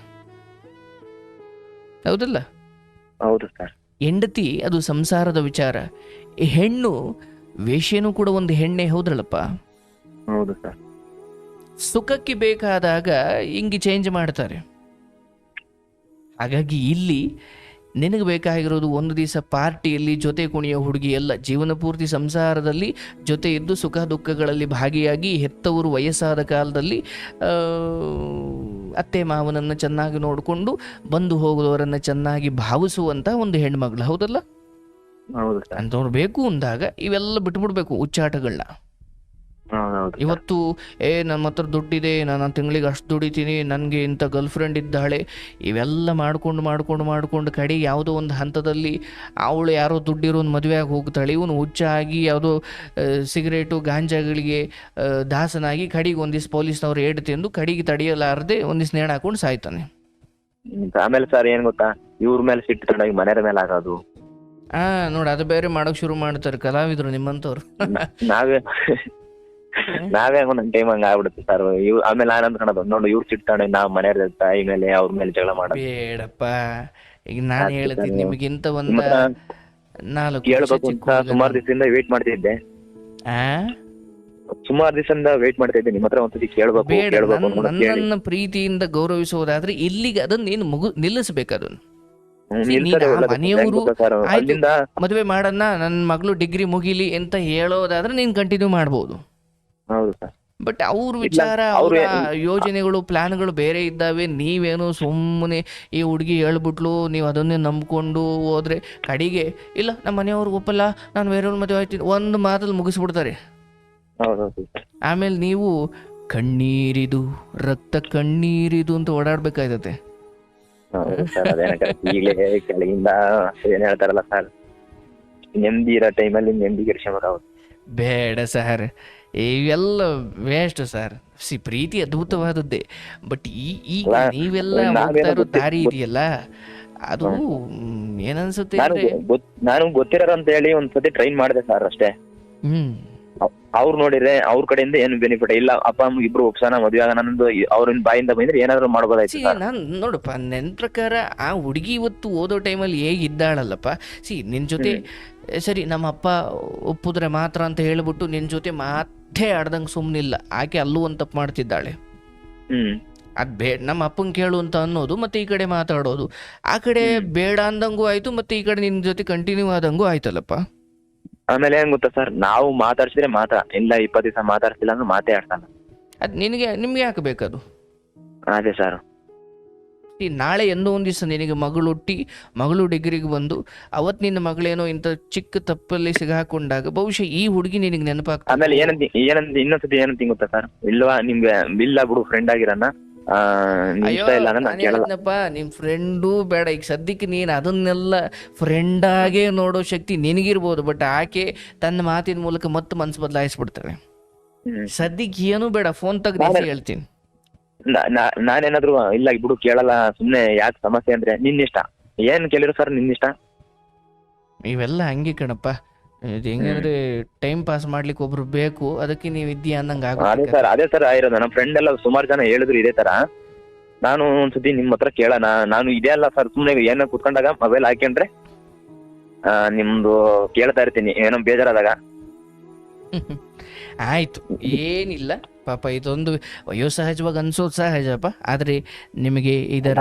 ಹೌದಲ್ಲ? ಹೌದು ಸರ್. ಹೆಂಡತಿ ಅದು ಸಂಸಾರದ ವಿಚಾರ. ಹೆಣ್ಣು ವೇಶ್ಯನೂ ಕೂಡ ಒಂದು ಹೆಣ್ಣೆ. ಹೌದ್ರಲ್ಲಪ್ಪ? ಹೌದು ಸರ್. ಸುಖಕ್ಕೆ ಬೇಕಾದಾಗ ಹಿಂಗೆ ಚೇಂಜ್ ಮಾಡ್ತಾರೆ. ಹಾಗಾಗಿ ಇಲ್ಲಿ ನಿನಗೆ ಬೇಕಾಗಿರೋದು ಒಂದು ದಿವಸ ಪಾರ್ಟಿಯಲ್ಲಿ ಜೊತೆ ಕುಣಿಯೋ ಹುಡುಗಿ ಅಲ್ಲ, ಜೀವನ ಪೂರ್ತಿ ಸಂಸಾರದಲ್ಲಿ ಜೊತೆ ಇದ್ದು ಸುಖ ದುಃಖಗಳಲ್ಲಿ ಭಾಗಿಯಾಗಿ ಹೆತ್ತವರು ವಯಸ್ಸಾದ ಕಾಲದಲ್ಲಿ ಅತ್ತೆ ಮಾವನನ್ನು ಚೆನ್ನಾಗಿ ನೋಡಿಕೊಂಡು ಬಂದು ಹೋಗುವವರನ್ನು ಚೆನ್ನಾಗಿ ಭಾವಿಸುವಂಥ ಒಂದು ಹೆಣ್ಮಗಳು. ಹೌದಲ್ಲ? ಹೌದು. ಅಂಥವ್ರು ಬೇಕು ಅಂದಾಗ ಇವೆಲ್ಲ ಬಿಟ್ಬಿಡ್ಬೇಕು ಹುಚ್ಚಾಟಗಳನ್ನ. ಇವತ್ತು ನಮ್ಮ ಹತ್ರ ದುಡ್ಡಿದೆ, ನಾನು ತಿಂಗಳಿಗೆ ಅಷ್ಟು ದುಡಿತೀನಿ, ನನಗೆ ಇಂಥ ಗರ್ಲ್ ಫ್ರೆಂಡ್ ಇದ್ದಾಳೆ, ಇವೆಲ್ಲ ಮಾಡ್ಕೊಂಡು ಕಡೆಗೆ ಯಾವುದೋ ಒಂದು ಹಂತದಲ್ಲಿ ಅವಳು ಯಾರೋ ದುಡ್ಡಿರೋನು ಮದುವೆಯಾಗಿ ಹೋಗ್ತಾಳೆ, ಇವನು ಹುಚ್ಚಾಗಿ ಯಾವುದೋ ಸಿಗರೇಟು ಗಾಂಜಾಗಳಿಗೆ ದಾಸನಾಗಿ ಕಡೆಗೆ ಒಂದಿವ್ಸ ಪೊಲೀಸ್ನವ್ರು ಏಡು ತಿಂದು ಕಡೆಗೆ ತಡೆಯಲಾರದೆ ಒಂದಿವ್ಸ ನೇಣು ಹಾಕೊಂಡು ಸಾಯ್ತಾನೆ. ಆಮೇಲೆ ಸರ್ ಏನ್ ಗೊತ್ತಾ, ಇವ್ರ ಮೇಲೆ ಸಿಟ್ಟು ತಗೊಂಡಾಗಿ ಮನೆಯ ಮೇಲೆ ಆಗೋದು. ನೋಡಿ, ಅದು ಬೇರೆ ಮಾಡೋಕೆ ಶುರು ಮಾಡ್ತಾರೆ ಕಲಾವಿದರು ನಿಮ್ಮಂಥವ್ರು. ನಾವೇ ಒಂದೊಂದು ಟೈಮ್ ಹಂಗ ಆಗ್ಬಿಡುತ್ತೆ ಸರ್. ಆಮೇಲೆ ನಾನು ಅಂದ್ಕೊಳ್ಳೋದು, ನೋಡು ಇವ್ರು ಸಿಟ್ಟಾಣೆ ನಾವು ಮನೆಯವ್ರ ತಾಯಿ ಮೇಲೆ ಅವ್ರ ಮೇಲೆ ಜಗಳ ಮಾಡೋದು. ಬೇಡಪ್ಪ, ಈಗ ನಾನು ಹೇಳ್ತೀನಿ ನಿಮಗಿಂತ ಒಂದು 4 ಕೇಳ್ಬೇಕು ಅಂತ ಸುಮಾರು ದಿವಸದಿಂದ ವೇಟ್ ಮಾಡ್ತಿದ್ದೆ. ಸುಮಾರು ದಿವಸದಿಂದ ವೇಟ್ ಮಾಡ್ತಾ ಇದ್ದೆ, ನಿಮ್ಮ ಹತ್ರ ಒಂದ್ಸತಿ ಕೇಳ್ಬೇಕು. ನನ್ನನ್ನ ಪ್ರೀತಿಯಿಂದ ಗೌರವಿಸೋದಾದ್ರೆ ಇಲ್ಲಿಗೆ ಅದನ್ನ ನೀನು ನಿಲ್ಲಿಸ್ಬೇಕು. ಅದನ್ನು ಮನೆಯವರು ಮದುವೆ ಮಾಡನ್ನ ನನ್ನ ಮಗಳು ಡಿಗ್ರಿ ಮುಗಿಲಿ ಅಂತ ಹೇಳೋದಾದ್ರೆ ನೀನ್ ಕಂಟಿನ್ಯೂ ಮಾಡ್ಬೋದು. ಬಟ್ ಅವ್ರ ವಿಚಾರ, ಅವರ ಯೋಜನೆಗಳು, ಪ್ಲಾನ್ಗಳು ಬೇರೆ ಇದ್ದಾವೆ. ನೀವೇನು ಸುಮ್ಮನೆ ಈ ಹುಡುಗಿ ಹೇಳ್ಬಿಟ್ಲು, ನೀವು ಅದನ್ನೇ ನಂಬ್ಕೊಂಡು ಹೋದ್ರೆ ಕಡೆಗೆ ಇಲ್ಲ ನಮ್ಮ ಮನೆಯವ್ರು ಒಪ್ಪಲ್ಲ, ನಾನು ಬೇರೆಯವ್ರ ಮದುವೆ ಆಯ್ತೀನಿ ಒಂದು ಮಾತಲ್ಲಿ ಮುಗಿಸ್ಬಿಡ್ತಾರೆ. ಆಮೇಲೆ ನೀವು ಕಣ್ಣೀರಿದು ರಕ್ತ ಕಣ್ಣೀರಿದು ಅಂತ ಓಡಾಡ್ಬೇಕಾಯ್ತತೆ. ಕೆಳಗಿಂದ ಏನ್ ಹೇಳ್ತಾರಲ್ಲ ಸರ್, ನೆಮ್ಮದಿ ಇರೋ ಟೈಮಲ್ಲಿ ನೆಮ್ಮದಿ ಬೇಡ ಸರ್, ಇವೆಲ್ಲ ವೇಸ್ಟ್ ಸರ್. ಪ್ರೀತಿ ಅದ್ಭುತವಾದದ್ದೇ, ಬಟ್ ಈಗ ನೀವೆಲ್ಲ ಹೋಗ್ತಾ ಇರೋ ದಾರಿ ಇದೆಯಲ್ಲ ಅದು ಏನನ್ಸುತ್ತೆ ನಾನು ಗೊತ್ತಿರೋ ಅಂತ ಹೇಳಿ ಒಂದ್ಸತಿ ಟ್ರೈನ್ ಮಾಡಿದೆ ಸರ್ ಅಷ್ಟೇ. ಅವ್ರು ನೋಡಿದ್ರೆ ಅವ್ರ ಕಡೆಯಿಂದ ಏನು ಬೆನಿಫಿಟ್ ಇಲ್ಲ. ಅಪ್ಪ ಅಮ್ಮ ಇಬ್ರು ಒಪ್ಸನ ಮದುವೆ ಆಗ ನಂದು ಅವ್ರ ಬಾಯಿಂದ ಬಂದ್ರೆ ಏನಾದ್ರು ಮಾಡ್ಬೋದಾಯ್ತು. ನಾನು ನೋಡಪ್ಪ, ನನ್ನ ಪ್ರಕಾರ ಆ ಹುಡುಗಿ ಇವತ್ತು ಓದೋ ಟೈಮಲ್ಲಿ ಹೇಗಿದ್ದಾಳಲ್ಲಪ್ಪ, ನಿನ್ ಜೊತೆ ಸರಿ ನಮ್ಮ ಅಪ್ಪ ಒಪ್ಪಿದ್ರೆ ಮಾತ್ರ ಅಂತ ಹೇಳ್ಬಿಟ್ಟು ನಿನ್ ಜೊತೆ ಮಾತೇ ಆಡ್ದಂಗೆ ಸುಮ್ಮನಿಲ್ಲ. ಆಕೆ ಅಲ್ಲೂ ಒಂದು ತಪ್ಪು ಮಾಡ್ತಿದ್ದಾಳೆ. ಅದ್ ನಮ್ಮ ಅಪ್ಪಂಗೆ ಕೇಳು ಅಂತ ಅನ್ನೋದು, ಮತ್ತೆ ಈ ಕಡೆ ಮಾತಾಡೋದು, ಆ ಕಡೆ ಬೇಡ ಅಂದಂಗೂ ಆಯ್ತು, ಮತ್ತೆ ಈ ಕಡೆ ನಿನ್ ಜೊತೆ ಕಂಟಿನ್ಯೂ ಆದಂಗೂ ಆಯ್ತಲ್ಲಪ್ಪ. ಆಮೇಲೆ ಏನ್ ಗೊತ್ತಾ ಸರ್, ನಾವು ಮಾತಾಡ್ಸಿದ್ರೆ ಮಾತಾ ಇಲ್ಲ, 20 ದಿವಸ ಮಾತಾಡ್ಸಿಲ್ಲ ಅಂದ್ರೆ ಮಾತೇ ಆಡ್ತಾನ. ಅದ್ ನಿಮ್ಗೆ ಯಾಕೆ ಬೇಕದು? ಅದೇ ಸರ್, ನಾಳೆ ಎಂದೋ ಒಂದ್ ದಿವಸ ನಿನಗೆ ಮಗಳು ಡಿಗ್ರಿಗೆ ಬಂದು ಅವತ್ ನಿನ್ನ ಮಗಳೇನೋ ಇಂಥ ಚಿಕ್ಕ ತಪ್ಪಲ್ಲಿ ಸಿಗಾಕೊಂಡಾಗ ಬಹುಶಃ ಈ ಹುಡುಗಿ ನಿನಗೆ ನೆನಪಾಗ್ತದೆ. ಆಮೇಲೆ ಇನ್ನೊಂದ್ಸತಿ ಏನಂತ ಗೊತ್ತಾ ಸರ್, ಇಲ್ವಾ ನಿಮ್ಗೆ ಇಲ್ಲ ಬಿಡು ಫ್ರೆಂಡ್ ಆಗಿರನ್ನ ನಿಮ್ ಫ್ರೆಂಡು ಬೇಡ. ಈಗ ಸದ್ಯಕ್ಕೆ ನೀನ್ ಅದನ್ನೆಲ್ಲ ಫ್ರೆಂಡಾಗೆ ನೋಡೋ ಶಕ್ತಿ ನಿನಗಿರ್ಬೋದು, ಬಟ್ ಆಕೆ ತನ್ನ ಮಾತಿನ ಮೂಲಕ ಮತ್ತೆ ಮನ್ಸು ಬದಲಾಯಿಸ್ಬಿಡ್ತಾಳೆ. ಸದ್ಯಕ್ಕೆ ಏನು ಬೇಡ, ಫೋನ್ ತೆಗ್ದು ಹೇಳ್ತೀನಿ. ನಾನೇನಾದ್ರು ಇಲ್ಲ ಬಿಡು ಕೇಳಲ್ಲ ಸುಮ್ನೆ ಯಾಕೆ ಸಮಸ್ಯೆ ಅಂದ್ರೆ ನಿನ್ನಿಷ್ಟ. ಏನ್ ಕೇಳಿದ್ರು ಸರ್ ನಿನ್ನಿಷ್ಟ. ಇವೆಲ್ಲ ಹಂಗೆ ಕಣಪ್ಪ, ಹೆಂಗಂದ್ರೆ ಟೈಮ್ ಪಾಸ್ ಮಾಡ್ಲಿಕ್ಕೆ ಒಬ್ರು ಬೇಕು, ಅದಕ್ಕೆ ನೀವ್ ಇದ್ದೀಯ ಅನ್ನಂಗ. ಅದೇ ಸರ್ ಆಗಿರೋದು. ನಮ್ಮ ಫ್ರೆಂಡ್ ಎಲ್ಲ ಸುಮಾರು ಜನ ಹೇಳಿದ್ರು ಇದೇ ತರ. ನಾನು ಒಂದ್ಸತಿ ನಿಮ್ ಹತ್ರ ಕೇಳೋಣ, ನಾನು ಇದೇ ಅಲ್ಲ ಸರ್, ಸುಮ್ನೆ ಏನೋ ಕುತ್ಕೊಂಡಾಗ ಮೊಬೈಲ್ ಹಾಕೊಂಡ್ರೆ ನಿಮ್ದು ಕೇಳ್ತಾ ಇರ್ತೀನಿ ಏನೋ ಬೇಜಾರಾದಾಗ. ಆಯ್ತು, ಏನಿಲ್ಲ ಪಾಪ, ಇದೊಂದು ವಯೋಸಹಜವಾಗಿ ಅನ್ಸೋದು ಸಹಜಪ್ಪ. ಆದ್ರೆ ನಿಮಗೆ ಇದರ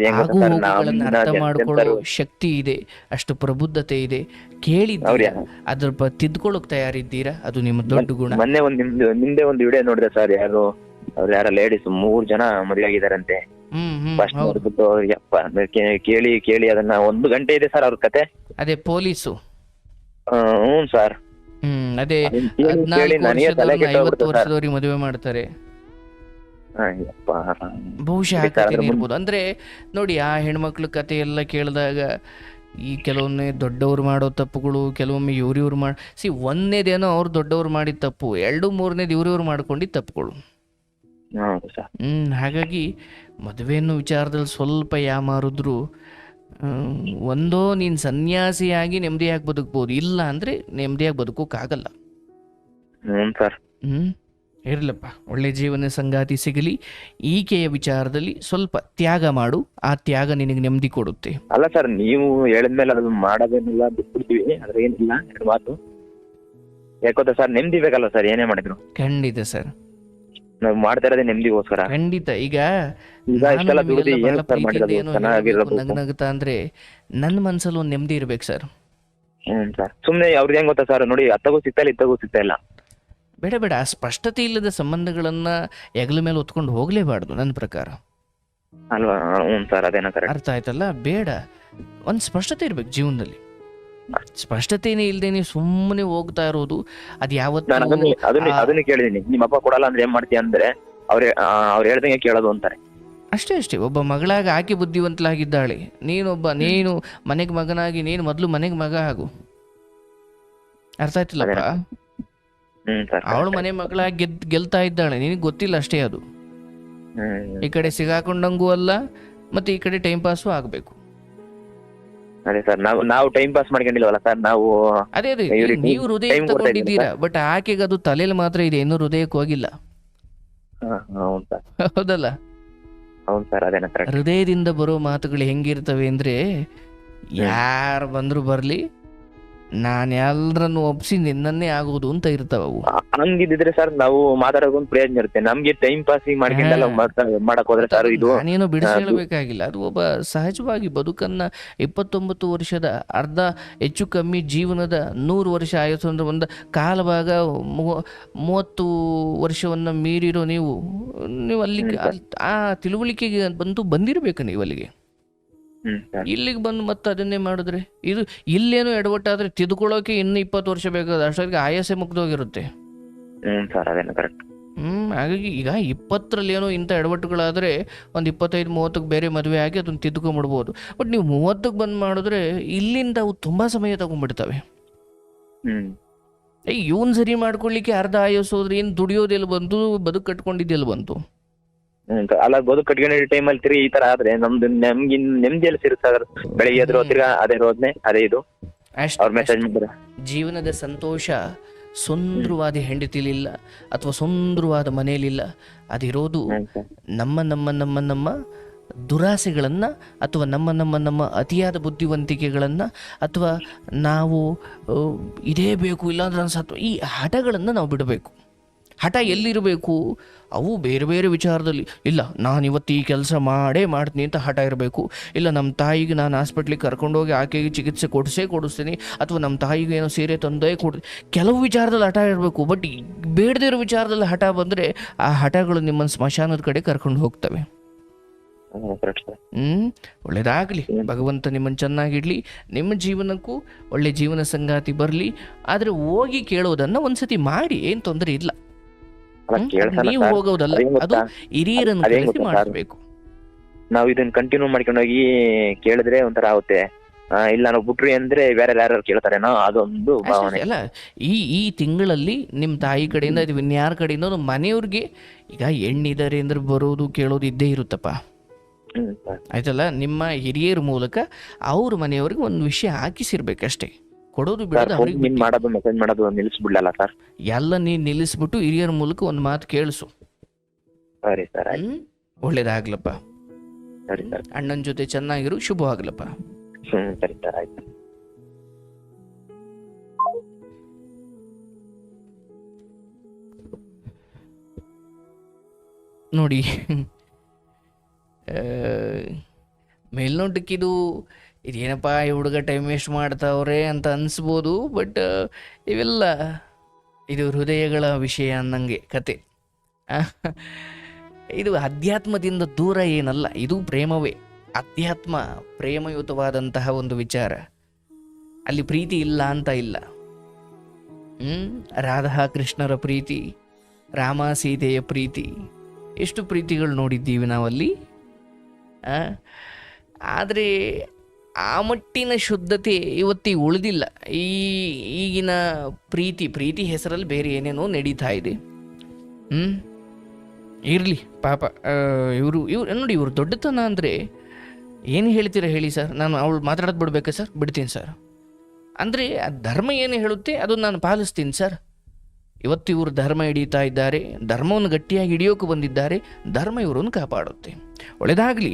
ಆಗುಹೋಗುಗಳನ್ನು ಅರ್ಥ ಮಾಡ್ಕೊಳ್ಳೋ ಶಕ್ತಿ ಇದೆ, ಅಷ್ಟು ಪ್ರಬುದ್ಧತೆ ಇದೆ, ಕೇಳಿದ್ದೀರಾ, ಅದ್ರ ತಿದ್ಕೊಳ್ಳೋಕ್ ತಯಾರಿದ್ದೀರಾ, ಅದು ನಿಮ್ಮ ದೊಡ್ಡ ಗುಣ. ಮೊನ್ನೆ ನಿಮ್ದೇ ಒಂದು ವಿಡಿಯೋ ನೋಡಿದೆ ಸರ್, ಯಾರ ಲೇಡೀಸ್ 3 ಜನ ಮದುವೆ ಆಗಿದಾರಂತೆ. ಕೇಳಿ ಅದನ್ನ 1 ಗಂಟೆ ಇದೆ ಸರ್ ಅವ್ರ ಕತೆ. ಅದೇ ಪೊಲೀಸು. ಹ್ಞೂ ಸರ್, ಅದೇ 50 ವರ್ಷದವ್ರಿಗೆ ಮದುವೆ ಮಾಡ್ತಾರೆ. ಬಹುಶಃ ಇರ್ಬೋದು. ಅಂದ್ರೆ ನೋಡಿ, ಆ ಹೆಣ್ಮಕ್ಳು ಕತೆ ಎಲ್ಲ ಕೇಳಿದಾಗ ಈ ಕೆಲವೊಮ್ಮೆ ದೊಡ್ಡವ್ರು ಮಾಡೋ ತಪ್ಪುಗಳು, ಕೆಲವೊಮ್ಮೆ ಇವ್ರಿವ್ರು ಒಂದನೇದೇನೋ ಅವ್ರು ದೊಡ್ಡವ್ರು ಮಾಡಿದ ತಪ್ಪು, 2-3ನೇದು ಇವ್ರಿವ್ರು ಮಾಡ್ಕೊಂಡಿದ್ದ ತಪ್ಪುಗಳು. ಹೌದು ಸರ್. ಹಾಗಾಗಿ ಮದುವೆ ಅನ್ನೋ ವಿಚಾರದಲ್ಲಿ ಸ್ವಲ್ಪ ಯಾಮಾರಿದ್ರು ಒಂದೋ ನೀನು ಸನ್ಯಾಸಿಯಾಗಿ ನೆಮ್ಮದಿಯಾಗಿ ಬದುಕ್ಬೋದು, ಇಲ್ಲ ಅಂದರೆ ನೆಮ್ಮದಿಯಾಗಿ ಬದುಕೋಕ್ಕಾಗಲ್ಲ. ಸರ್. ಇರಲಪ್ಪ, ಒಳ್ಳೆ ಜೀವನ ಸಂಗಾತಿ ಸಿಗಲಿ. ಈಕೆಯ ವಿಚಾರದಲ್ಲಿ ಸ್ವಲ್ಪ ತ್ಯಾಗ ಮಾಡು, ಆ ತ್ಯಾಗ ನಿನಗೆ ನೆಮ್ಮದಿ ಕೊಡುತ್ತೆ. ಅಲ್ಲ ಸರ್, ನೀವು ಹೇಳಿದ್ಮೇಲೆ ಅದು ಮಾಡೋದೇನಿಲ್ಲ, ಬಿಟ್ಬಿಡ್ತೀವಿ, ಅದ್ರ ಏನಿಲ್ಲ. 2 ಮಾತು ಯಾಕೋತ ಸರ್, ನೆಮ್ಮದಿ ಬೇಕಲ್ಲ ಸರ್, ಏನೇ ಮಾಡಿದ್ರು. ಖಂಡಿತ ಸರ್, ನಾವು ಮಾಡ್ತಾ ಇರೋದೇ ನೆಮ್ಮದಿಗೋಸ್ಕರ. ಖಂಡಿತ. ಈಗ ಇಷ್ಟೆಲ್ಲ ದುಡ್ದು ಏನು ಸರ್ ಮಾಡಿರೋದು, ಚೆನ್ನಾಗಿರೋದು ನಗನಗುತ್ತಾ ಅಂದ್ರೆ ನನ್ನ ಮನ್ಸಲ್ಲಿ ಒಂದು ನೆಮ್ಮದಿ ಇರ್ಬೇಕು ಸರ್. ಸರ್, ಸುಮ್ನೆ ಅವ್ರಿಗೆ ಹೆಂಗ್ ಗೊತ್ತಾ ಸರ್, ನೋಡಿ ಅತ್ತಗೂ ಸಿಗ್ತಾ ಇಲ್ಲ, ಇತ್ತಗೂ ಸಿಗ್ತಾ ಇಲ್ಲ. ಬೇಡ, ಆ ಸ್ಪಷ್ಟತೆ ಇಲ್ಲದ ಸಂಬಂಧಗಳನ್ನ ಹೆಗಲ ಮೇಲೆ ಹೊತ್ಕೊಂಡು ಹೋಗ್ಲೇಬಾರ್ದು ನನ್ನ ಪ್ರಕಾರ, ಅಲ್ವಾ? ಸರ್, ಅದೇನ ಕರೆಕ್ಟ್. ಅರ್ಥ ಆಯ್ತಲ್ಲ? ಬೇಡ, ಒಂದು ಸ್ಪಷ್ಟತೆ ಇರ್ಬೇಕು ಜೀವನದಲ್ಲಿ. ಸ್ಪಷ್ಟತೆನೇ ಇಲ್ಲದೆ ನೀವು ಸುಮ್ಮನೆ ಹೋಗ್ತಾ ಇರೋದು ಅದು ಯಾವತ್ತು. ಅದನ್ನ ಕೇಳಿದೀನಿ, ನಿಮ್ಮಪ್ಪ ಕೊಡಲ್ಲ ಅಂದ್ರೆ ಏನ್ ಮಾಡ್ತೀಯ ಅಂದ್ರೆ ಅವ್ರು ಹೇಳ್ದಂಗೆ ಕೇಳೋದು ಅಂತಾರೆ. ಅಷ್ಟೇ. ಒಬ್ಬ ಮಗಳಾಗಿ ಆಕೆ ಬುದ್ಧಿವಂತಲಾಗಿದ್ದಾಳೆ, ನೀನು ಮನೆಗೆ ಮಗನಾಗಿ ನೀನು ಮೊದಲು ಮನೆಗೆ ಮಗ ಆಗು. ಅರ್ಥ ಆಯ್ತಿಲ್ಲಪ್ಪ? ಅವಳು ಮನೆ ಮಗಳಾಗಿ ಗೆಲ್ತಾ ಇದ್ದಾಳೆ, ನಿನಗೆ ಗೊತ್ತಿಲ್ಲ ಅಷ್ಟೇ. ಅದು ಈ ಕಡೆ ಸಿಗಾಕೊಂಡಂಗೂ ಅಲ್ಲ, ಮತ್ತೆ ಈ ಕಡೆ ಟೈಮ್ ಪಾಸು ಆಗ್ಬೇಕು. ಅದೇ ಸರ್, ನಾವು ಟೈಮ್ ಪಾಸ್ ಮಾಡ್ಕೊಂಡಿಲ್ವಲ್ಲ ಸರ್, ನಾವು ಅದೇ ನೀವು ಹೃದಯ ತಗೊಂಡಿದ್ದೀರಾ, ಬಟ್ ಆಕೆಗೆ ಅದು ತಲೆಯಲ್ಲಿ ಮಾತ್ರ ಇದೆ, ಇನ್ನೂ ಹೃದಯಕ್ಕೆ ಹೋಗಿಲ್ಲ. ಹೌದಲ್ಲ? ಹೌದು ಸರ್, ಅದೇನ ಕರೆಕ್ಟ್. ಹೃದಯದಿಂದ ಬರೋ ಮಾತುಗಳು ಹೆಂಗಿರ್ತವೆ ಅಂದ್ರೆ, ಯಾರು ಬಂದ್ರು ಬರ್ಲಿ, ನಾನು ಎಲ್ಲರನ್ನು ಒಪ್ಸಿ ನಿನ್ನನ್ನೇ ಆಗೋದು ಅಂತ ಇರ್ತಾವು. ಹಂಗಿದ್ರೆ ಸರ್, ನಾವು ಮಾತಾಡೋಕೊಂದು ಪ್ರಯೋಜನ ಇರುತ್ತೆ. ನಮ್ಗೆ ಟೈಮ್ ಪಾಸ್ ಮಾಡ್ಕೊಂಡೆಲ್ಲ ಮಾಡಕ್ ಹೋದ್ರೆ ಸರ್, ಇದು ನಾನೇನೋ ಬಿಡಿಸಿ ಹೇಳಬೇಕಾಗಿಲ್ಲ. ಅದು ಒಬ್ಬ ಸಹಜವಾಗಿ ಬದುಕನ್ನ 29 ವರ್ಷದ ಅರ್ಧ ಹೆಚ್ಚು ಕಮ್ಮಿ ಜೀವನದ 100 ವರ್ಷ ಆಯಸ್ಸು ಅಂದ್ರೆ ಒಂದು ಕಾಲಭಾಗ 30 ವರ್ಷವನ್ನ ಮೀರಿರೋ ನೀವು ಅಲ್ಲಿಗೆ ಆ ತಿಳುವಳಿಕೆಗೆ ಬಂದಿರಬೇಕು ನೀವು ಅಲ್ಲಿಗೆ. ಇಲ್ಲಿಗೆ ಬಂದು ಮತ್ತೆ ಅದನ್ನೇ ಮಾಡಿದ್ರೆ ಇದು ಇಲ್ಲೇನೋ ಎಡವಟ್ಟಾದ್ರೆ ತಿದ್ಕೊಳ್ಳೋಕೆ ಇನ್ನು 20 ವರ್ಷ ಬೇಕಾದ, ಅಷ್ಟೊತ್ತಿಗೆ ಆಯಾಸೆ ಮುಗ್ದೋಗಿರುತ್ತೆ. ಹಾಗಾಗಿ ಈಗ 20ರಲ್ಲಿ ಏನೋ ಇಂಥ ಎಡವಟ್ಟುಗಳಾದ್ರೆ ಒಂದು 25-30ಕ್ಕೆ ಬೇರೆ ಮದುವೆ ಆಗಿ ಅದನ್ನ ತಿದ್ಕೊಂಡ್ಬಿಡ್ಬೋದು. ಬಟ್ ನೀವು 30ಕ್ಕೆ ಬಂದು ಮಾಡಿದ್ರೆ ಇಲ್ಲಿಂದ ಅವು ತುಂಬಾ ಸಮಯ ತಗೊಂಡ್ಬಿಡ್ತವೆ. ಇವನ್ ಸರಿ ಮಾಡ್ಕೊಳ್ಳಿಕ್ಕೆ ಅರ್ಧ ಆಯಸ್ಸು ಹೋದ್ರೆ ಏನು ದುಡಿಯೋದೆಲ್ಲ ಬಂತು, ಬದುಕು ಕಟ್ಕೊಂಡಿದ್ದೆಲ್ಲ ಬಂತು. ಅಲ್ಲ, ಬದುಕು ಕಟ್ಕೊಂಡಿದ್ದ ಟೈಮಲ್ಲಿ ತಿರುಗಿ ಈ ತರ ಆದ್ರೆ ನಮ್ದು ನಮ್ಗೆ ನೆಮ್ಮದಿಯಲ್ಲಿ ಸಿರುತ್ತೆ. ಬೆಳಿಗ್ಗೆ ಎದ್ರು ತಿರ್ಗಾ ಅದೇ ರೋದ್ನೆ ಅದೇ ಇದು ಅವ್ರ ಮೆಸೇಜ್ ಮಾಡಿದ್ರೆ. ಜೀವನದ ಸಂತೋಷ ಸುಂದರವಾದ ಹೆಂಡತಿಲಿಲ್ಲ ಅಥವಾ ಸುಂದರವಾದ ಮನೆಯಲ್ಲಿಲ್ಲ. ಅದಿರೋದು ನಮ್ಮ ನಮ್ಮ ನಮ್ಮ ನಮ್ಮ ದುರಾಸೆಗಳನ್ನ ಅಥವಾ ನಮ್ಮ ಅತಿಯಾದ ಬುದ್ಧಿವಂತಿಕೆಗಳನ್ನ ಅಥವಾ ನಾವು ಇದೇ ಬೇಕು ಇಲ್ಲಾಂದ್ರೆ ಅನ್ಸತ್ವ ಈ ಹಠಗಳನ್ನು ನಾವು ಬಿಡಬೇಕು. ಹಠ ಎಲ್ಲಿರಬೇಕು? ಅವು ಬೇರೆ ಬೇರೆ ವಿಚಾರದಲ್ಲಿ. ಇಲ್ಲ, ನಾನು ಇವತ್ತು ಈ ಕೆಲಸ ಮಾಡೇ ಮಾಡ್ತೀನಿ ಅಂತ ಹಠ ಇರಬೇಕು. ಇಲ್ಲ, ನಮ್ಮ ತಾಯಿಗೆ ನಾನು ಹಾಸ್ಪಿಟ್ಲಿಗೆ ಕರ್ಕೊಂಡೋಗಿ ಆಕೆಗೆ ಚಿಕಿತ್ಸೆ ಕೊಡಿಸ್ತೀನಿ, ಅಥವಾ ನಮ್ಮ ತಾಯಿಗೆ ಏನೋ ಸೀರೆ ತಂದೇ ಕೆಲವು ವಿಚಾರದಲ್ಲಿ ಹಠ ಇರಬೇಕು. ಬಟ್ ಬೇಡದೇ ಇರೋ ವಿಚಾರದಲ್ಲಿ ಹಠ ಬಂದರೆ ಆ ಹಠಗಳು ನಿಮ್ಮನ್ನು ಸ್ಮಶಾನದ ಕಡೆ ಕರ್ಕೊಂಡು ಹೋಗ್ತವೆ. ಒಳ್ಳೇದಾಗಲಿ, ಭಗವಂತ ನಿಮ್ಮನ್ನು ಚೆನ್ನಾಗಿಡ್ಲಿ, ನಿಮ್ಮ ಜೀವನಕ್ಕೂ ಒಳ್ಳೆ ಜೀವನ ಸಂಗಾತಿ ಬರಲಿ. ಆದರೆ ಹೋಗಿ ಕೇಳೋದನ್ನು ಒಂದ್ಸತಿ ಮಾಡಿ, ಏನು ತೊಂದರೆ ಇಲ್ಲ. ನೀವು ಹೋಗೋದಲ್ಲ, ಅದು ಹಿರಿಯರನ್ನು ಕರೆಸಿ ಮಾಡಬೇಕು. ನಾವು ಇದನ್ನ ಕಂಟಿನ್ಯೂ ಮಾಡ್ಕೊಂಡೋಗಿ ಕೇಳಿದ್ರೆ ಒಂಥರ ಆಗುತ್ತೆ. ಇಲ್ಲ ನಾವು ಬಿಟ್ರಿ ಅಂದ್ರೆ ಬೇರೆ ಯಾರು ಕೇಳ್ತಾರೇನೋ, ಅದೊಂದು ಭಾವನೆ. ಅಲ್ಲ, ಈ ತಿಂಗಳಲ್ಲಿ ನಿಮ್ಮ ತಾಯಿ ಕಡೆಯಿಂದ ಇದು ಇನ್ಯಾರ ಕಡೆಯಿಂದ ಮನೆಯವ್ರಿಗೆ ಈಗ ಹೆಣ್ಣಿದ್ದಾರೆ ಅಂದ್ರೆ ಬರೋದು ಕೇಳೋದು ಇದ್ದೇ ಇರುತ್ತಪ್ಪ. ಆಯ್ತಲ್ಲ? ನಿಮ್ಮ ಹಿರಿಯರ ಮೂಲಕ ಅವ್ರ ಮನೆಯವ್ರಿಗೆ ಒಂದು ವಿಷಯ ಹಾಕಿಸಿರ್ಬೇಕಷ್ಟೇ. ಕೊಡೋದು ಬಿಡೋದು ಅವ್ರಿಗೆ ಮಾಡೋದು ಮೆಸೇಜ್ ಮಾಡೋದು ನಿಲ್ಲಿಸ್ಬಿಡ್ಲಲ್ಲ ಸರ್. ಎಲ್ಲ ನೀನು ನಿಲ್ಲಿಸ್ಬಿಟ್ಟು ಹಿರಿಯರ ಮೂಲಕ ಒಂದು ಮಾತು ಕೇಳಿಸು. ಸರಿ ಸರ್, ಒಳ್ಳೇದಾಗ್ಲಪ್ಪ. ಸರಿ ಸರ್, ಅಣ್ಣನ ಜೊತೆ ಚೆನ್ನಾಗಿರು, ಶುಭವಾಗ್ಲಪ್ಪ. ಸರಿ ಸರ್, ಆಯ್ತು. ನೋಡಿ, ಮೇಲ್ನೋಟಕ್ಕಿದು ಇದೇನಪ್ಪ ಈ ಹುಡುಗ ಟೈಮ್ ವೇಸ್ಟ್ ಮಾಡ್ತಾವ್ರೆ ಅಂತ ಅನಿಸ್ಬೋದು. ಬಟ್ ಇವೆಲ್ಲ ಇದು ಹೃದಯಗಳ ವಿಷಯ ಅನ್ನಂಗೆ ಕತೆ. ಇದು ಅಧ್ಯಾತ್ಮದಿಂದ ದೂರ ಏನಲ್ಲ, ಇದು ಪ್ರೇಮವೇ. ಅಧ್ಯಾತ್ಮ ಪ್ರೇಮಯುತವಾದಂತಹ ಒಂದು ವಿಚಾರ. ಅಲ್ಲಿ ಪ್ರೀತಿ ಇಲ್ಲ ಅಂತ ಇಲ್ಲ. ರಾಧಾ ಕೃಷ್ಣರ ಪ್ರೀತಿ, ರಾಮ ಸೀತೆಯ ಪ್ರೀತಿ, ಎಷ್ಟು ಪ್ರೀತಿಗಳು ನೋಡಿದ್ದೀವಿ ನಾವಲ್ಲಿ. ಆದರೆ ಆ ಮಟ್ಟಿನ ಶುದ್ಧತೆ ಇವತ್ತಿಗೆ ಉಳಿದಿಲ್ಲ. ಈಗಿನ ಪ್ರೀತಿ ಹೆಸರಲ್ಲಿ ಬೇರೆ ಏನೇನೋ ನಡೀತಾ ಇದೆ. ಇರಲಿ ಪಾಪ. ಇವರು ನೋಡಿ, ಇವರು ದೊಡ್ಡತನ ಅಂದರೆ ಏನು ಹೇಳ್ತೀರಾ ಹೇಳಿ ಸರ್? ನಾನು ಅವಳು ಮಾತಾಡೋದು ಬಿಡ್ಬೇಕಾ ಸರ್? ಬಿಡ್ತೀನಿ ಸರ್. ಅಂದರೆ ಆ ಧರ್ಮ ಏನು ಹೇಳುತ್ತೆ ಅದನ್ನು ನಾನು ಪಾಲಿಸ್ತೀನಿ ಸರ್. ಇವತ್ತು ಇವರು ಧರ್ಮ ಹಿಡಿತಾ ಇದ್ದಾರೆ, ಧರ್ಮವನ್ನು ಗಟ್ಟಿಯಾಗಿ ಹಿಡಿಯೋಕೆ ಬಂದಿದ್ದಾರೆ, ಧರ್ಮ ಇವರನ್ನು ಕಾಪಾಡುತ್ತೆ. ಒಳ್ಳೆಯದಾಗಲಿ.